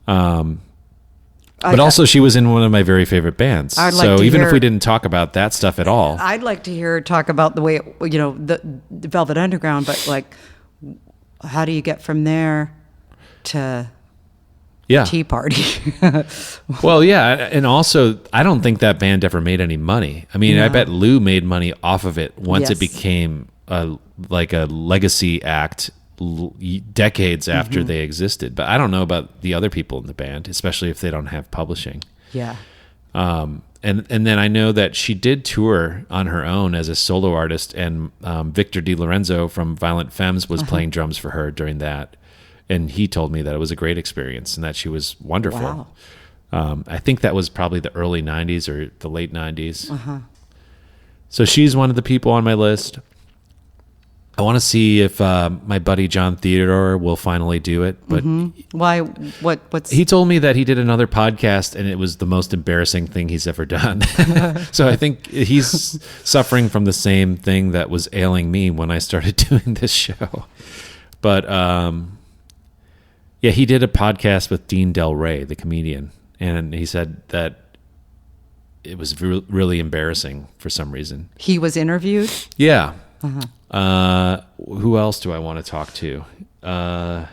But also she was in one of my very favorite bands. So even if we didn't talk about that stuff at all. I'd like to hear her talk about the way, the Velvet Underground, but like, how do you get from there to Tea Party? Well, yeah. And also, I don't think that band ever made any money. I mean, I bet Lou made money off of it once it became a legacy act decades after they existed. But I don't know about the other people in the band, especially if they don't have publishing. Yeah. And then I know that she did tour on her own as a solo artist, and Victor DiLorenzo from Violent Femmes was playing drums for her during that. And he told me that it was a great experience and that she was wonderful. Wow. I think that was probably the early 90s or the late 90s. So she's one of the people on my list. I want to see if my buddy John Theodore will finally do it. But why? What's he told me that he did another podcast and it was the most embarrassing thing he's ever done. So I think he's suffering from the same thing that was ailing me when I started doing this show. But he did a podcast with Dean Del Rey, the comedian, and he said that it was really embarrassing for some reason. He was interviewed? Yeah. Who else do I want to talk to? I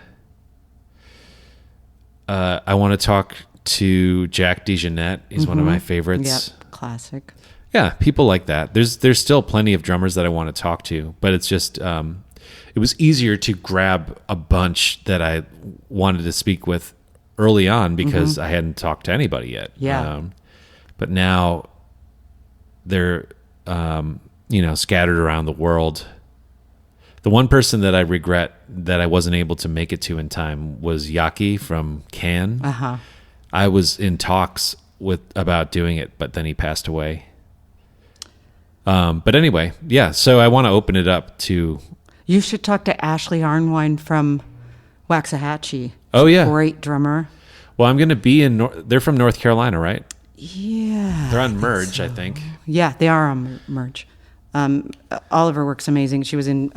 want to talk to Jack DeJohnette. He's one of my favorites. Yep, classic. Yeah, people like that. There's still plenty of drummers that I want to talk to, but it's just it was easier to grab a bunch that I wanted to speak with early on because I hadn't talked to anybody yet. Yeah. But now they're scattered around the world. The one person that I regret that I wasn't able to make it to in time was Yaki from Cannes. I was in talks about doing it, but then he passed away. But anyway, yeah, so I want to open it up to... You should talk to Ashley Arnwine from Waxahachie. Oh, yeah. Great drummer. Well, I'm going to be in... They're from North Carolina, right? Yeah. They're on Merge, I think. Yeah, they are on Merge. Oliver works amazing. She was in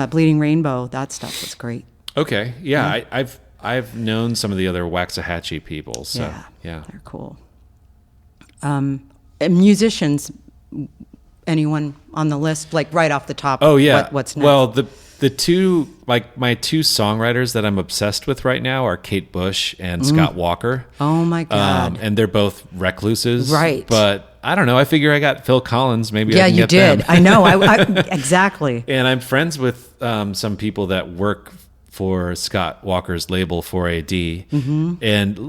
Bleeding Rainbow. That stuff was great. Okay, yeah. I've known some of the other Waxahachie people, so yeah. They're cool. And musicians, anyone on the list, like right off the top? Oh yeah. What's next? Well, the two, like my two songwriters that I'm obsessed with right now are Kate Bush and Scott Walker. Oh my God. And they're both recluses, right? But I don't know. I figure I got Phil Collins. Maybe I can you get did. them. I know. I exactly. And I'm friends with some people that work for Scott Walker's label 4AD, and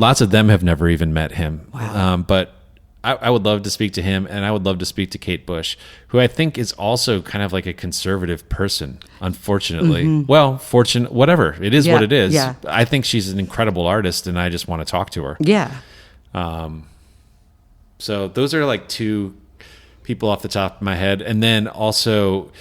lots of them have never even met him. Wow. But I would love to speak to him, and I would love to speak to Kate Bush, who I think is also kind of like a conservative person, unfortunately. Well, whatever. It is what it is. Yeah. I think she's an incredible artist, and I just want to talk to her. Yeah. So those are like two people off the top of my head. And then also,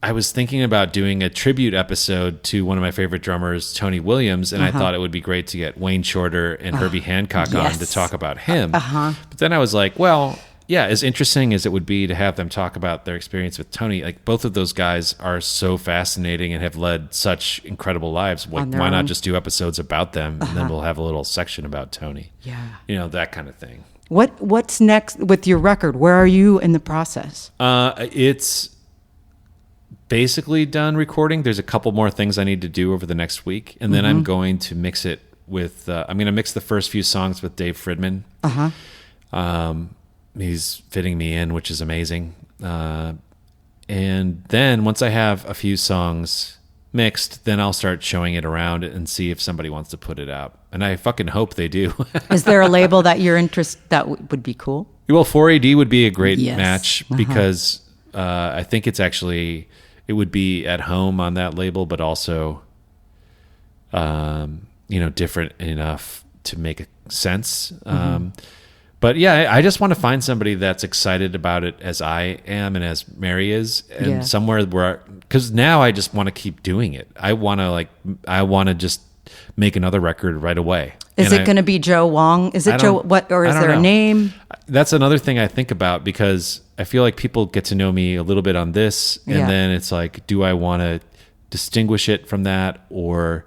I was thinking about doing a tribute episode to one of my favorite drummers, Tony Williams, and I thought it would be great to get Wayne Shorter and Herbie Hancock on to talk about him. But then I was like, well, yeah, as interesting as it would be to have them talk about their experience with Tony, like both of those guys are so fascinating and have led such incredible lives. Like, why not just do episodes about them, and then we'll have a little section about Tony. Yeah. That kind of thing. What's next with your record? Where are you in the process? It's basically done recording. There's a couple more things I need to do over the next week, and then I'm going to mix it with I'm going to mix the first few songs with Dave Fridman. He's fitting me in, which is amazing. And then once I have a few songs mixed, then I'll start showing it around and see if somebody wants to put it out, and I fucking hope they do. Is there a label that you're interested that would be cool? Well, 4AD would be a great match because I think it's actually it would be at home on that label, but also, different enough to make sense. But yeah, I just want to find somebody that's excited about it as I am and as Mary is, and somewhere where, because now I just want to keep doing it. I want to just make another record right away. Is it going to be Joe Wong? Is it Joe? What, or is there a name? That's another thing I think about, because I feel like people get to know me a little bit on this, and then it's like, do I want to distinguish it from that, or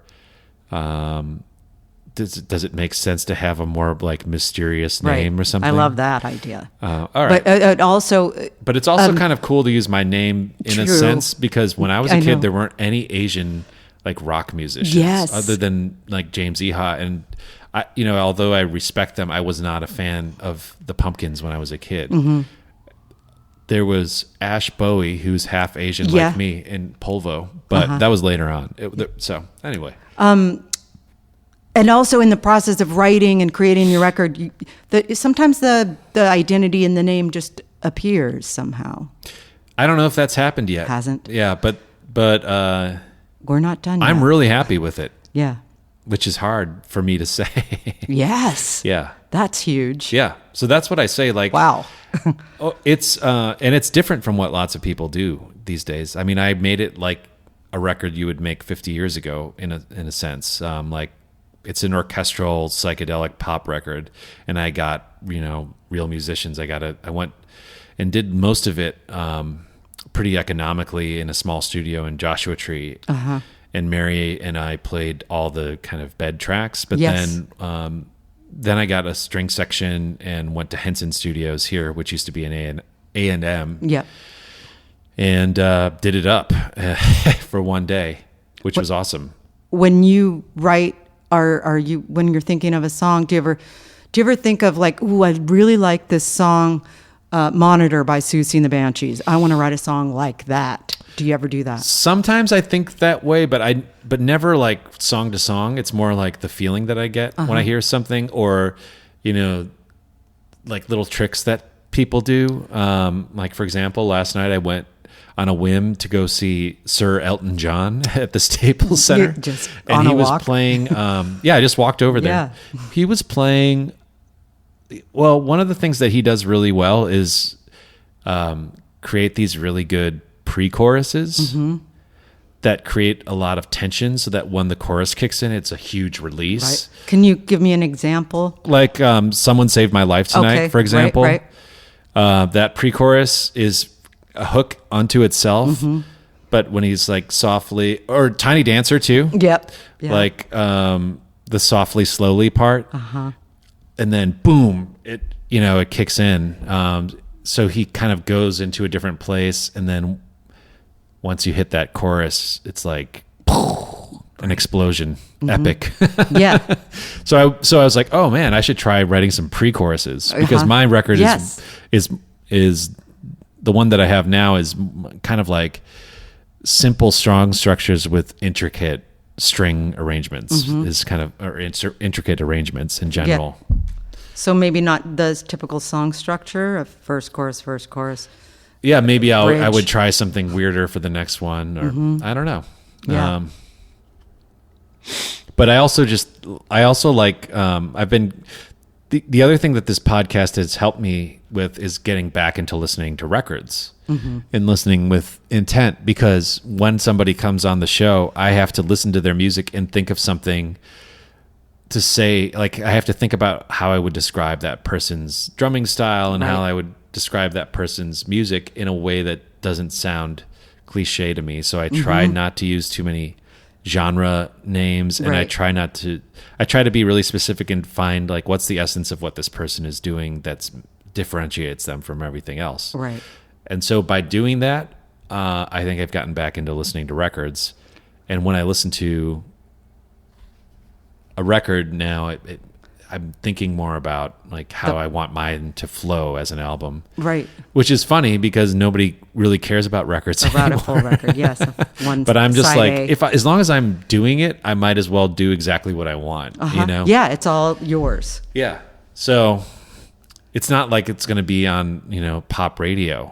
does it make sense to have a more like mysterious name or something? I love that idea. All right, but it's also kind of cool to use my name in a sense, because when I was a kid, there weren't any Asian like rock musicians other than like James Iha, and although I respect them, I was not a fan of the Pumpkins when I was a kid. There was Ash Bowie, who's half Asian like me, in Polvo, but that was later on. So anyway. And also in the process of writing and creating your record, sometimes the identity in the name just appears somehow. I don't know if that's happened yet. Hasn't? Yeah, but we're not done yet. I'm really happy with it. Yeah. Which is hard for me to say. Yes. Yeah. That's huge. Yeah. So that's what I say. Like, wow. It's and it's different from what lots of people do these days. I mean, I made it like a record you would make 50 years ago in a sense. Like, it's an orchestral psychedelic pop record, and I got real musicians. I went and did most of it pretty economically in a small studio in Joshua Tree. And Mary and I played all the kind of bed tracks, but then then I got a string section and went to Henson Studios here, which used to be an A&M. Yep. And did it up for one day, which was awesome. When you write, are you, when you're thinking of a song, do you ever think of like, ooh, I really like this song, Monitor by Susie and the Banshees. I want to write a song like that. Do you ever do that? Sometimes I think that way, but never like song to song. It's more like the feeling that I get when I hear something, or, you know, like little tricks that people do. Like for example, last night I went on a whim to go see Sir Elton John at the Staples Center. Just and on he a was walk? playing, I just walked over there. Yeah. He was playing, well, one of the things that he does really well is create these really good pre-choruses that create a lot of tension, so that when the chorus kicks in, it's a huge release. Right. Can you give me an example? Like Someone Saved My Life Tonight, Okay, for example. right. That pre-chorus is a hook unto itself, but when he's like softly, or Tiny Dancer too. Yep. Yeah. Like the softly slowly part, and then boom, it kicks in. So he kind of goes into a different place, and then once you hit that chorus, it's like an explosion, epic. Yeah. So I was like, oh man, I should try writing some pre-choruses, because my record is the one that I have now is kind of like simple, strong structures with intricate string arrangements, is kind of, or intricate arrangements in general. Yeah. So maybe not the typical song structure of first chorus. Yeah, maybe I Bridge. would try something weirder for the next one, or I don't know. Yeah. But I also like, I've been, the other thing that this podcast has helped me with is getting back into listening to records and listening with intent, because when somebody comes on the show, I have to listen to their music and think of something to say. Like, I have to think about how I would describe that person's drumming style and how I would describe that person's music in a way that doesn't sound cliche to me. So I try not to use too many genre names, and I try to be really specific and find like what's the essence of what this person is doing that's differentiates them from everything else. Right. And so by doing that, I think I've gotten back into listening to records. And when I listen to a record now, I'm thinking more about like how I want mine to flow as an album. Right. Which is funny because nobody really cares about records about a full record. Yes. But I'm just like, as long as I'm doing it, I might as well do exactly what I want, you know? Yeah. It's all yours. Yeah. So it's not like it's going to be on, pop radio,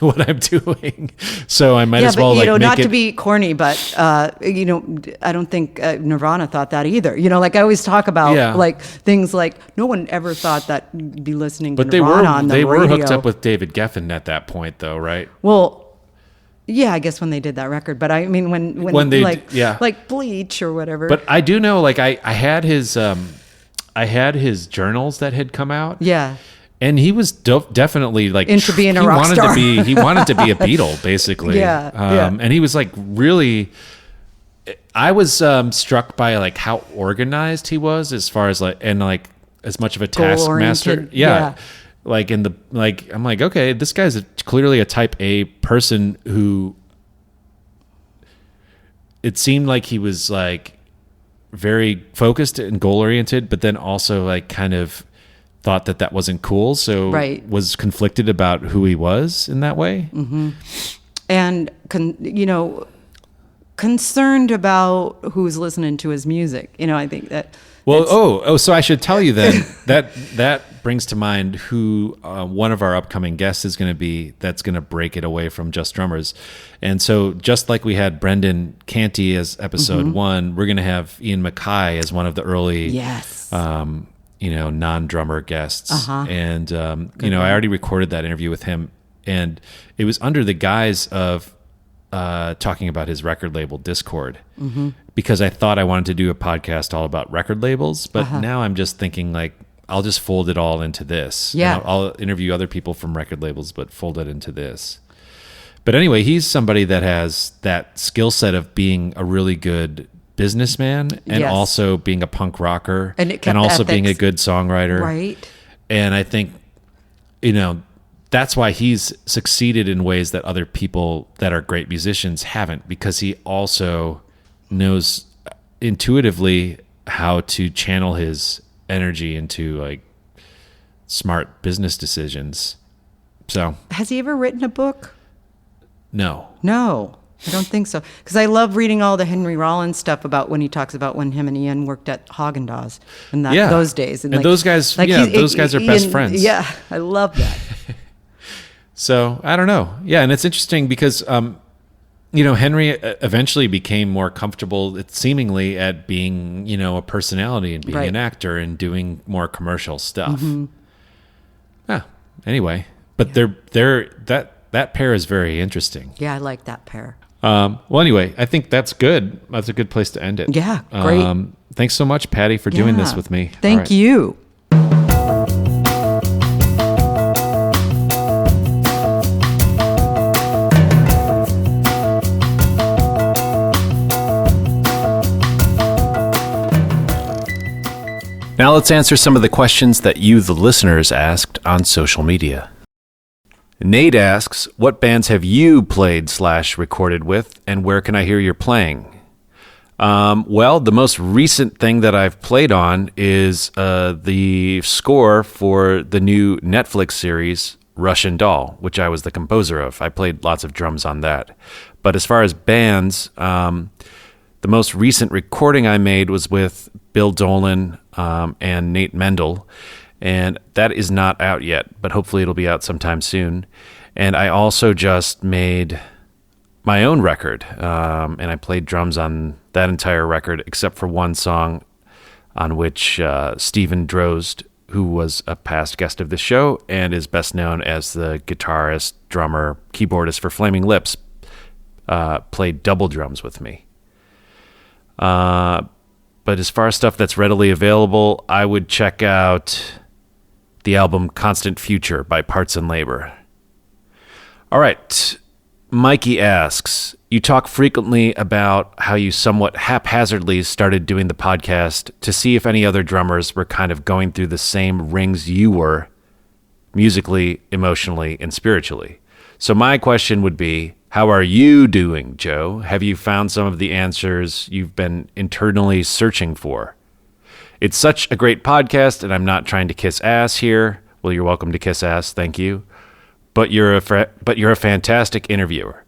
what I'm doing. So I might as well make not to be corny, but, I don't think Nirvana thought that either. Like I always talk about like things like no one ever thought that you'd be listening to Nirvana on the radio. They were hooked up with David Geffen at that point though, right? Well, yeah, I guess when they did that record, but I mean, when they like Bleach or whatever. But I do know, like I had his journals that had come out. Yeah. And he was definitely like into being a rock star. He wanted to be a Beatle, basically. And he was like really. I was struck by like how organized he was, as far as like, and like as much of a taskmaster. Yeah. Like I'm like, okay, this guy's clearly a type A person who. It seemed like he was like very focused and goal oriented, but then also like kind of thought that wasn't cool, so was conflicted about who he was in that way, and concerned about who's listening to his music. I think that. Well, so I should tell you then that brings to mind who one of our upcoming guests is going to be. That's going to break it away from just drummers, and so just like we had Brendan Canty as episode 1, we're going to have Ian Mackay as one of the early non-drummer guests. And, I already recorded that interview with him, and it was under the guise of talking about his record label Discord, because I thought I wanted to do a podcast all about record labels, but now I'm just thinking like, I'll just fold it all into this. Yeah. I'll interview other people from record labels, but fold it into this. But anyway, he's somebody that has that skill set of being a really good businessman and Yes. also being a punk rocker And it kept and also the being a ethics. good songwriter. Right. And I think, that's why he's succeeded in ways that other people that are great musicians haven't, because he also knows intuitively how to channel his energy into like smart business decisions. So, Has he ever written a book? no. No, I don't think so. Because I love reading all the Henry Rollins stuff about when he talks about when him and Ian worked at Haagen-Dazs and those days. And those guys, those guys are best friends. Yeah, I love that. So I don't know. Yeah, and it's interesting because Henry eventually became more comfortable, seemingly, at being a personality and being Right. an actor and doing more commercial stuff. Yeah. Anyway, but that pair is very interesting. Yeah, I like that pair. Well, anyway, I think that's good. That's a good place to end it. Yeah, great. Thanks so much, Patty, for doing this with me. Thank All right. you. Now let's answer some of the questions that you, the listeners, asked on social media. Nate asks, what bands have you played/recorded with, and where can I hear you're playing? Well, the most recent thing that I've played on is the score for the new Netflix series, Russian Doll, which I was the composer of. I played lots of drums on that. But as far as bands, the most recent recording I made was with Bill Dolan and Nate Mendel, and that is not out yet, but hopefully it'll be out sometime soon. And I also just made my own record, and I played drums on that entire record, except for one song on which Stephen Drozd, who was a past guest of the show and is best known as the guitarist, drummer, keyboardist for Flaming Lips, played double drums with me. But as far as stuff that's readily available, I would check out the album Constant Future by Parts and Labor. All right. Mikey asks, you talk frequently about how you somewhat haphazardly started doing the podcast to see if any other drummers were kind of going through the same rings you were, musically, emotionally, and spiritually. So my question would be, how are you doing, Joe? Have you found some of the answers you've been internally searching for? It's such a great podcast, and I'm not trying to kiss ass here. Well, you're welcome to kiss ass, thank you. But you're a fantastic interviewer.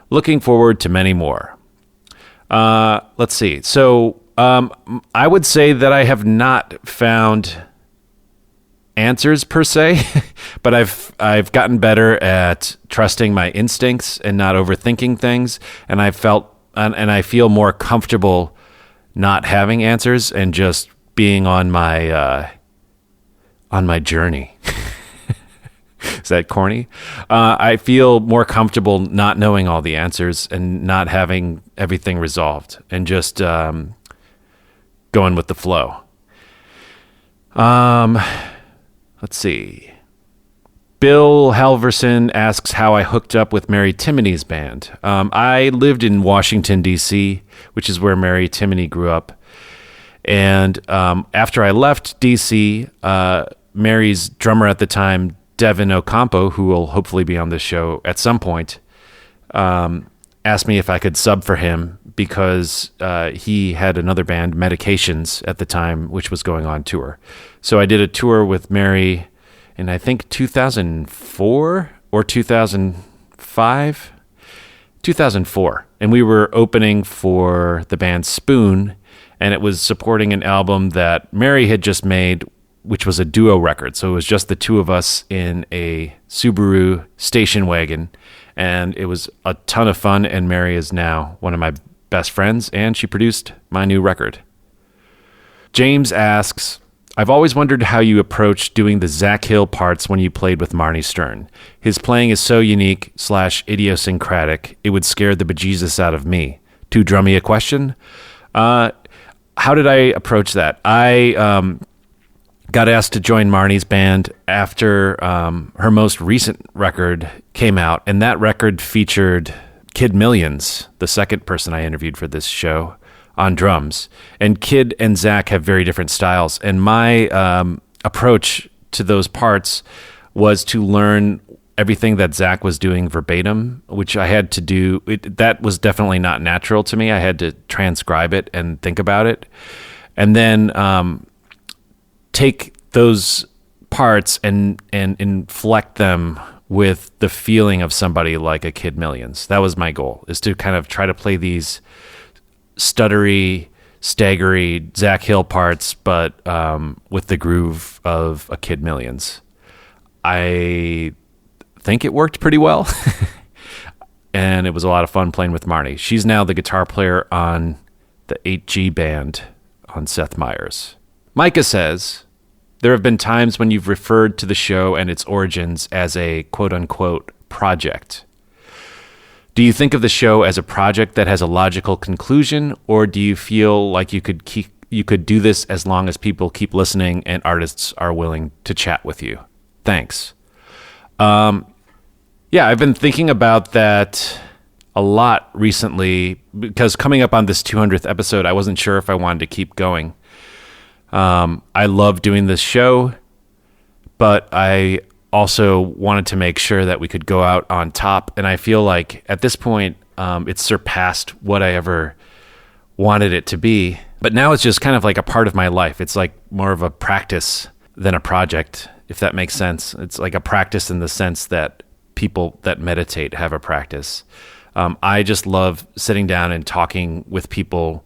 Looking forward to many more. Let's see. So I would say that I have not found answers per se, but I've gotten better at trusting my instincts and not overthinking things, and I feel more comfortable not having answers and just being on my journey. Is that corny? I feel more comfortable not knowing all the answers and not having everything resolved and just going with the flow. Let's see. Bill Halverson asks how I hooked up with Mary Timony's band. I lived in Washington, D.C., which is where Mary Timony grew up. And after I left D.C., Mary's drummer at the time, Devin Ocampo, who will hopefully be on this show at some point, asked me if I could sub for him because he had another band, Medications, at the time, which was going on tour. So I did a tour with Mary in, I think, 2004 or 2005? 2004. And we were opening for the band Spoon, and it was supporting an album that Mary had just made, which was a duo record. So it was just the two of us in a Subaru station wagon, and it was a ton of fun, and Mary is now one of my best friends, and she produced my new record. James asks, I've always wondered how you approached doing the Zach Hill parts when you played with Marnie Stern. His playing is so unique / idiosyncratic, it would scare the bejesus out of me. Too drummy a question? How did I approach that? I got asked to join Marnie's band after her most recent record came out, and that record featured Kid Millions, the second person I interviewed for this show, on drums. And Kid and Zach have very different styles. And my approach to those parts was to learn everything that Zach was doing verbatim, which I had to do. That was definitely not natural to me. I had to transcribe it and think about it. And then take those parts and inflect them with the feeling of somebody like a Kid Millions. That was my goal, is to kind of try to play these stuttery, staggery Zach Hill parts, but with the groove of a Kid Millions. I think it worked pretty well. And it was a lot of fun playing with Marnie. She's now the guitar player on the 8G band on Seth Meyers. Micah says, there have been times when you've referred to the show and its origins as a quote-unquote project. Do you think of the show as a project that has a logical conclusion, or do you feel like you could do this as long as people keep listening and artists are willing to chat with you? Thanks. Yeah, I've been thinking about that a lot recently, because coming up on this 200th episode, I wasn't sure if I wanted to keep going. I love doing this show, but I also wanted to make sure that we could go out on top. And I feel like at this point, it's surpassed what I ever wanted it to be. But now it's just kind of like a part of my life. It's like more of a practice than a project, if that makes sense. It's like a practice in the sense that people that meditate have a practice. I just love sitting down and talking with people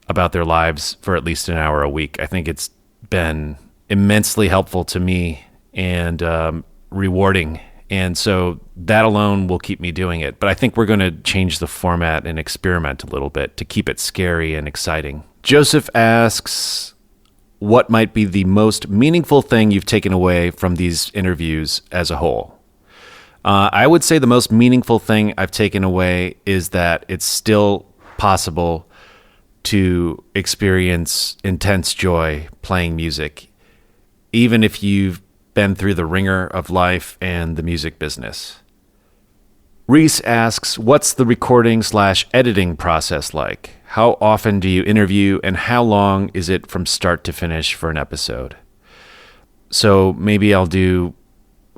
about their lives for at least an hour a week. I think it's been immensely helpful to me and rewarding. And so that alone will keep me doing it. But I think we're going to change the format and experiment a little bit to keep it scary and exciting. Joseph asks, what might be the most meaningful thing you've taken away from these interviews as a whole? I would say the most meaningful thing I've taken away is that it's still possible to experience intense joy playing music, even if you've been through the ringer of life and the music business. Reese asks, what's the recording/editing process like? How often do you interview, and how long is it from start to finish for an episode? So maybe I'll do,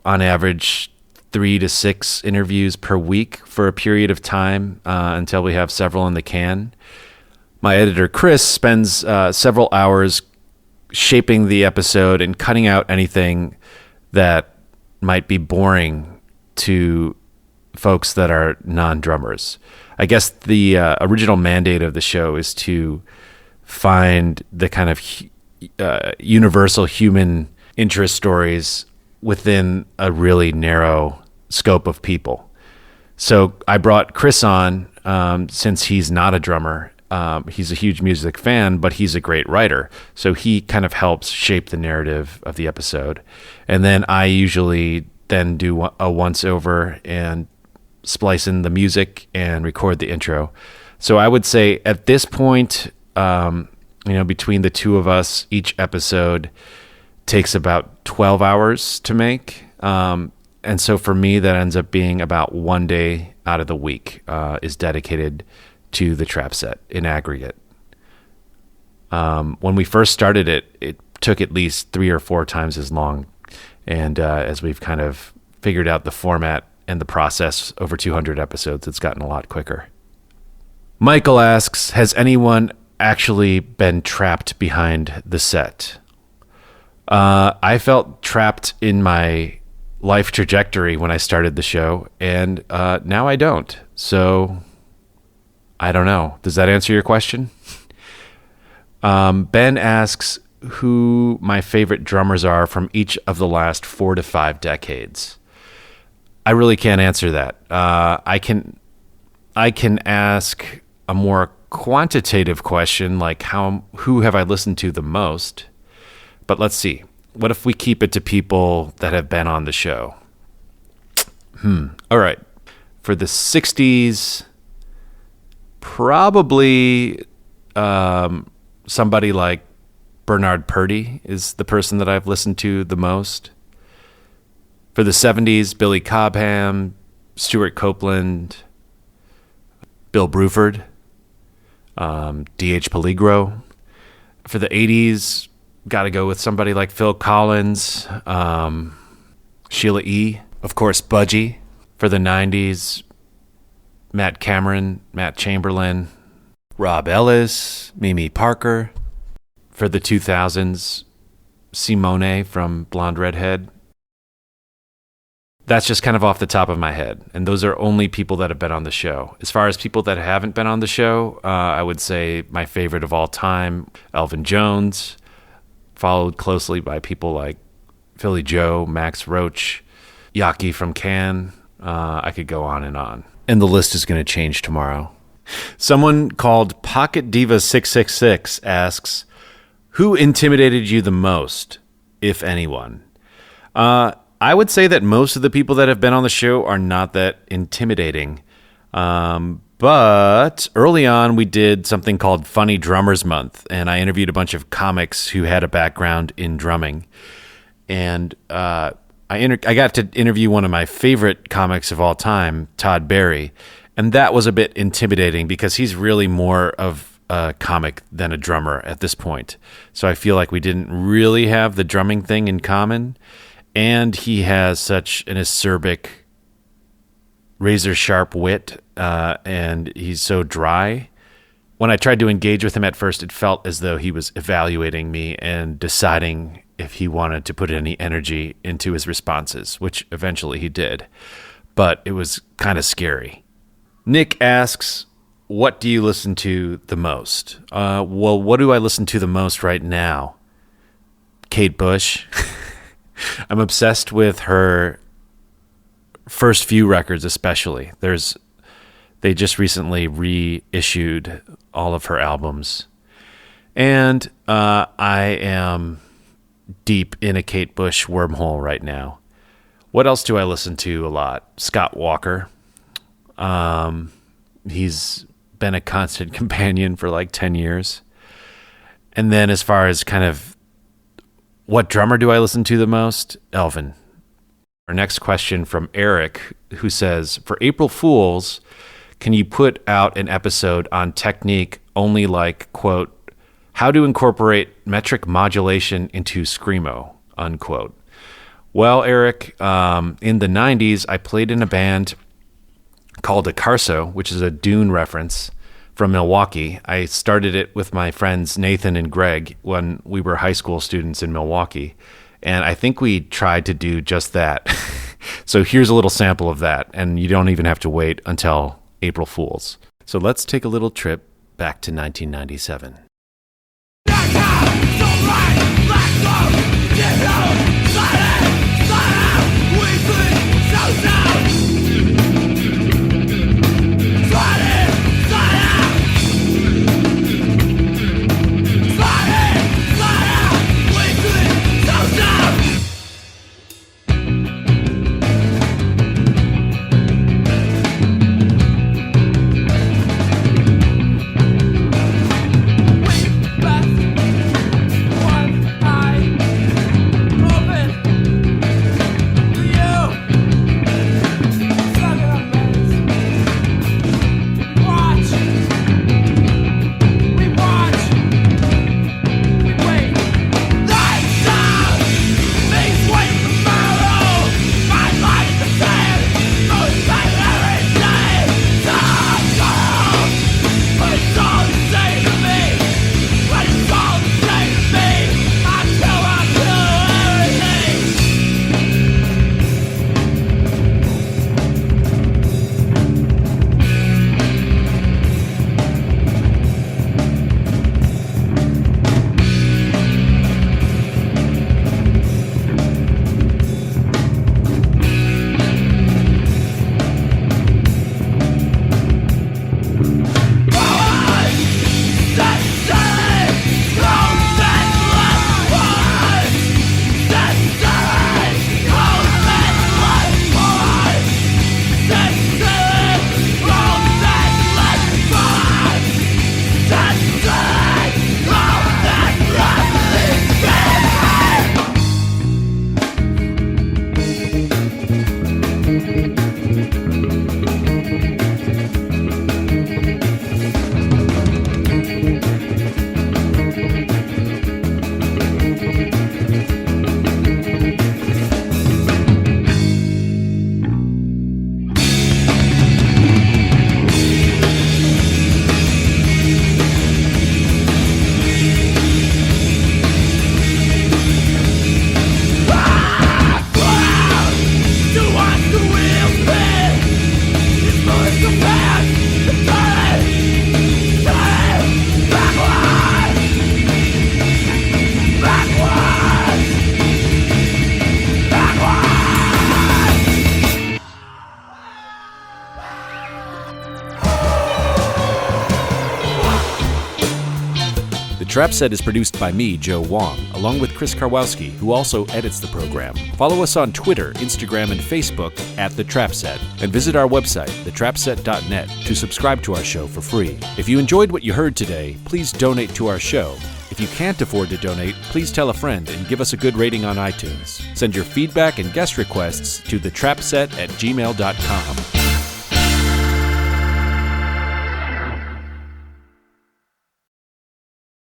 on average, 3 to 6 interviews per week for a period of time until we have several in the can. My editor, Chris, spends several hours shaping the episode and cutting out anything that might be boring to folks that are non-drummers. I guess the original mandate of the show is to find the kind of universal human interest stories within a really narrow scope of people. So I brought Chris on since he's not a drummer. He's a huge music fan, but he's a great writer. So he kind of helps shape the narrative of the episode. And then I usually then do a once over and splice in the music and record the intro. So I would say at this point, between the two of us, each episode takes about 12 hours to make. And so for me, that ends up being about 1 day out of the week is dedicated to the trap set in aggregate. When we first started it took at least 3 or 4 times as long. And as we've kind of figured out the format and the process over 200 episodes, it's gotten a lot quicker. Michael asks, has anyone actually been trapped behind the set? I felt trapped in my life trajectory when I started the show, and now I don't. So I don't know. Does that answer your question? Ben asks who my favorite drummers are from each of the last 4 to 5 decades. I really can't answer that. I can ask a more quantitative question like who have I listened to the most? But let's see. What if we keep it to people that have been on the show? All right. For the 60s, probably somebody like Bernard Purdie is the person that I've listened to the most. For the 70s, Billy Cobham, Stuart Copeland, Bill Bruford. D.H. Peligro. For the 80s, got to go with somebody like Phil Collins, Sheila E., of course, Budgie. For the 90s, Matt Cameron, Matt Chamberlain, Rob Ellis, Mimi Parker. For the 2000s, Simone from Blonde Redhead. That's just kind of off the top of my head. And those are only people that have been on the show. As far as people that haven't been on the show, I would say my favorite of all time, Elvin Jones, followed closely by people like Philly Joe, Max Roach, Yaki from Cannes. I could go on. And the list is going to change tomorrow. Someone called Pocket Diva 666 asks, who intimidated you the most, if anyone? I would say that most of the people that have been on the show are not that intimidating. But early on, we did something called Funny Drummers Month, and I interviewed a bunch of comics who had a background in drumming. And I got to interview one of my favorite comics of all time, Todd Barry, and that was a bit intimidating because he's really more of a comic than a drummer at this point. So I feel like we didn't really have the drumming thing in common. And he has such an acerbic, razor-sharp wit, and he's so dry. When I tried to engage with him at first, it felt as though he was evaluating me and deciding if he wanted to put any energy into his responses, which eventually he did. But it was kind of scary. Nick asks, what do you listen to the most? Well, what do I listen to the most right now? Kate Bush. I'm obsessed with her first few records, especially. They just recently reissued all of her albums. And I am deep in a Kate Bush wormhole right now. What else do I listen to a lot? Scott Walker. He's been a constant companion for like 10 years. And then as far as kind of what drummer do I listen to the most? Elvin. Our next question from Eric, who says, for April Fools, can you put out an episode on technique only like, quote, how to incorporate metric modulation into Screamo, unquote? Well, Eric, in the 90s, I played in a band called Acarso, which is a Dune reference from Milwaukee. I started it with my friends Nathan and Greg when we were high school students in Milwaukee. And I think we tried to do just that. So here's a little sample of that. And you don't even have to wait until April Fools. So let's take a little trip back to 1997. Trap Set is produced by me, Joe Wong, along with Chris Karwowski, who also edits the program. Follow us on Twitter, Instagram, and Facebook at The Trap Set, and visit our website, thetrapset.net, to subscribe to our show for free. If you enjoyed what you heard today, please donate to our show. If you can't afford to donate, please tell a friend and give us a good rating on iTunes. Send your feedback and guest requests to thetrapset@gmail.com.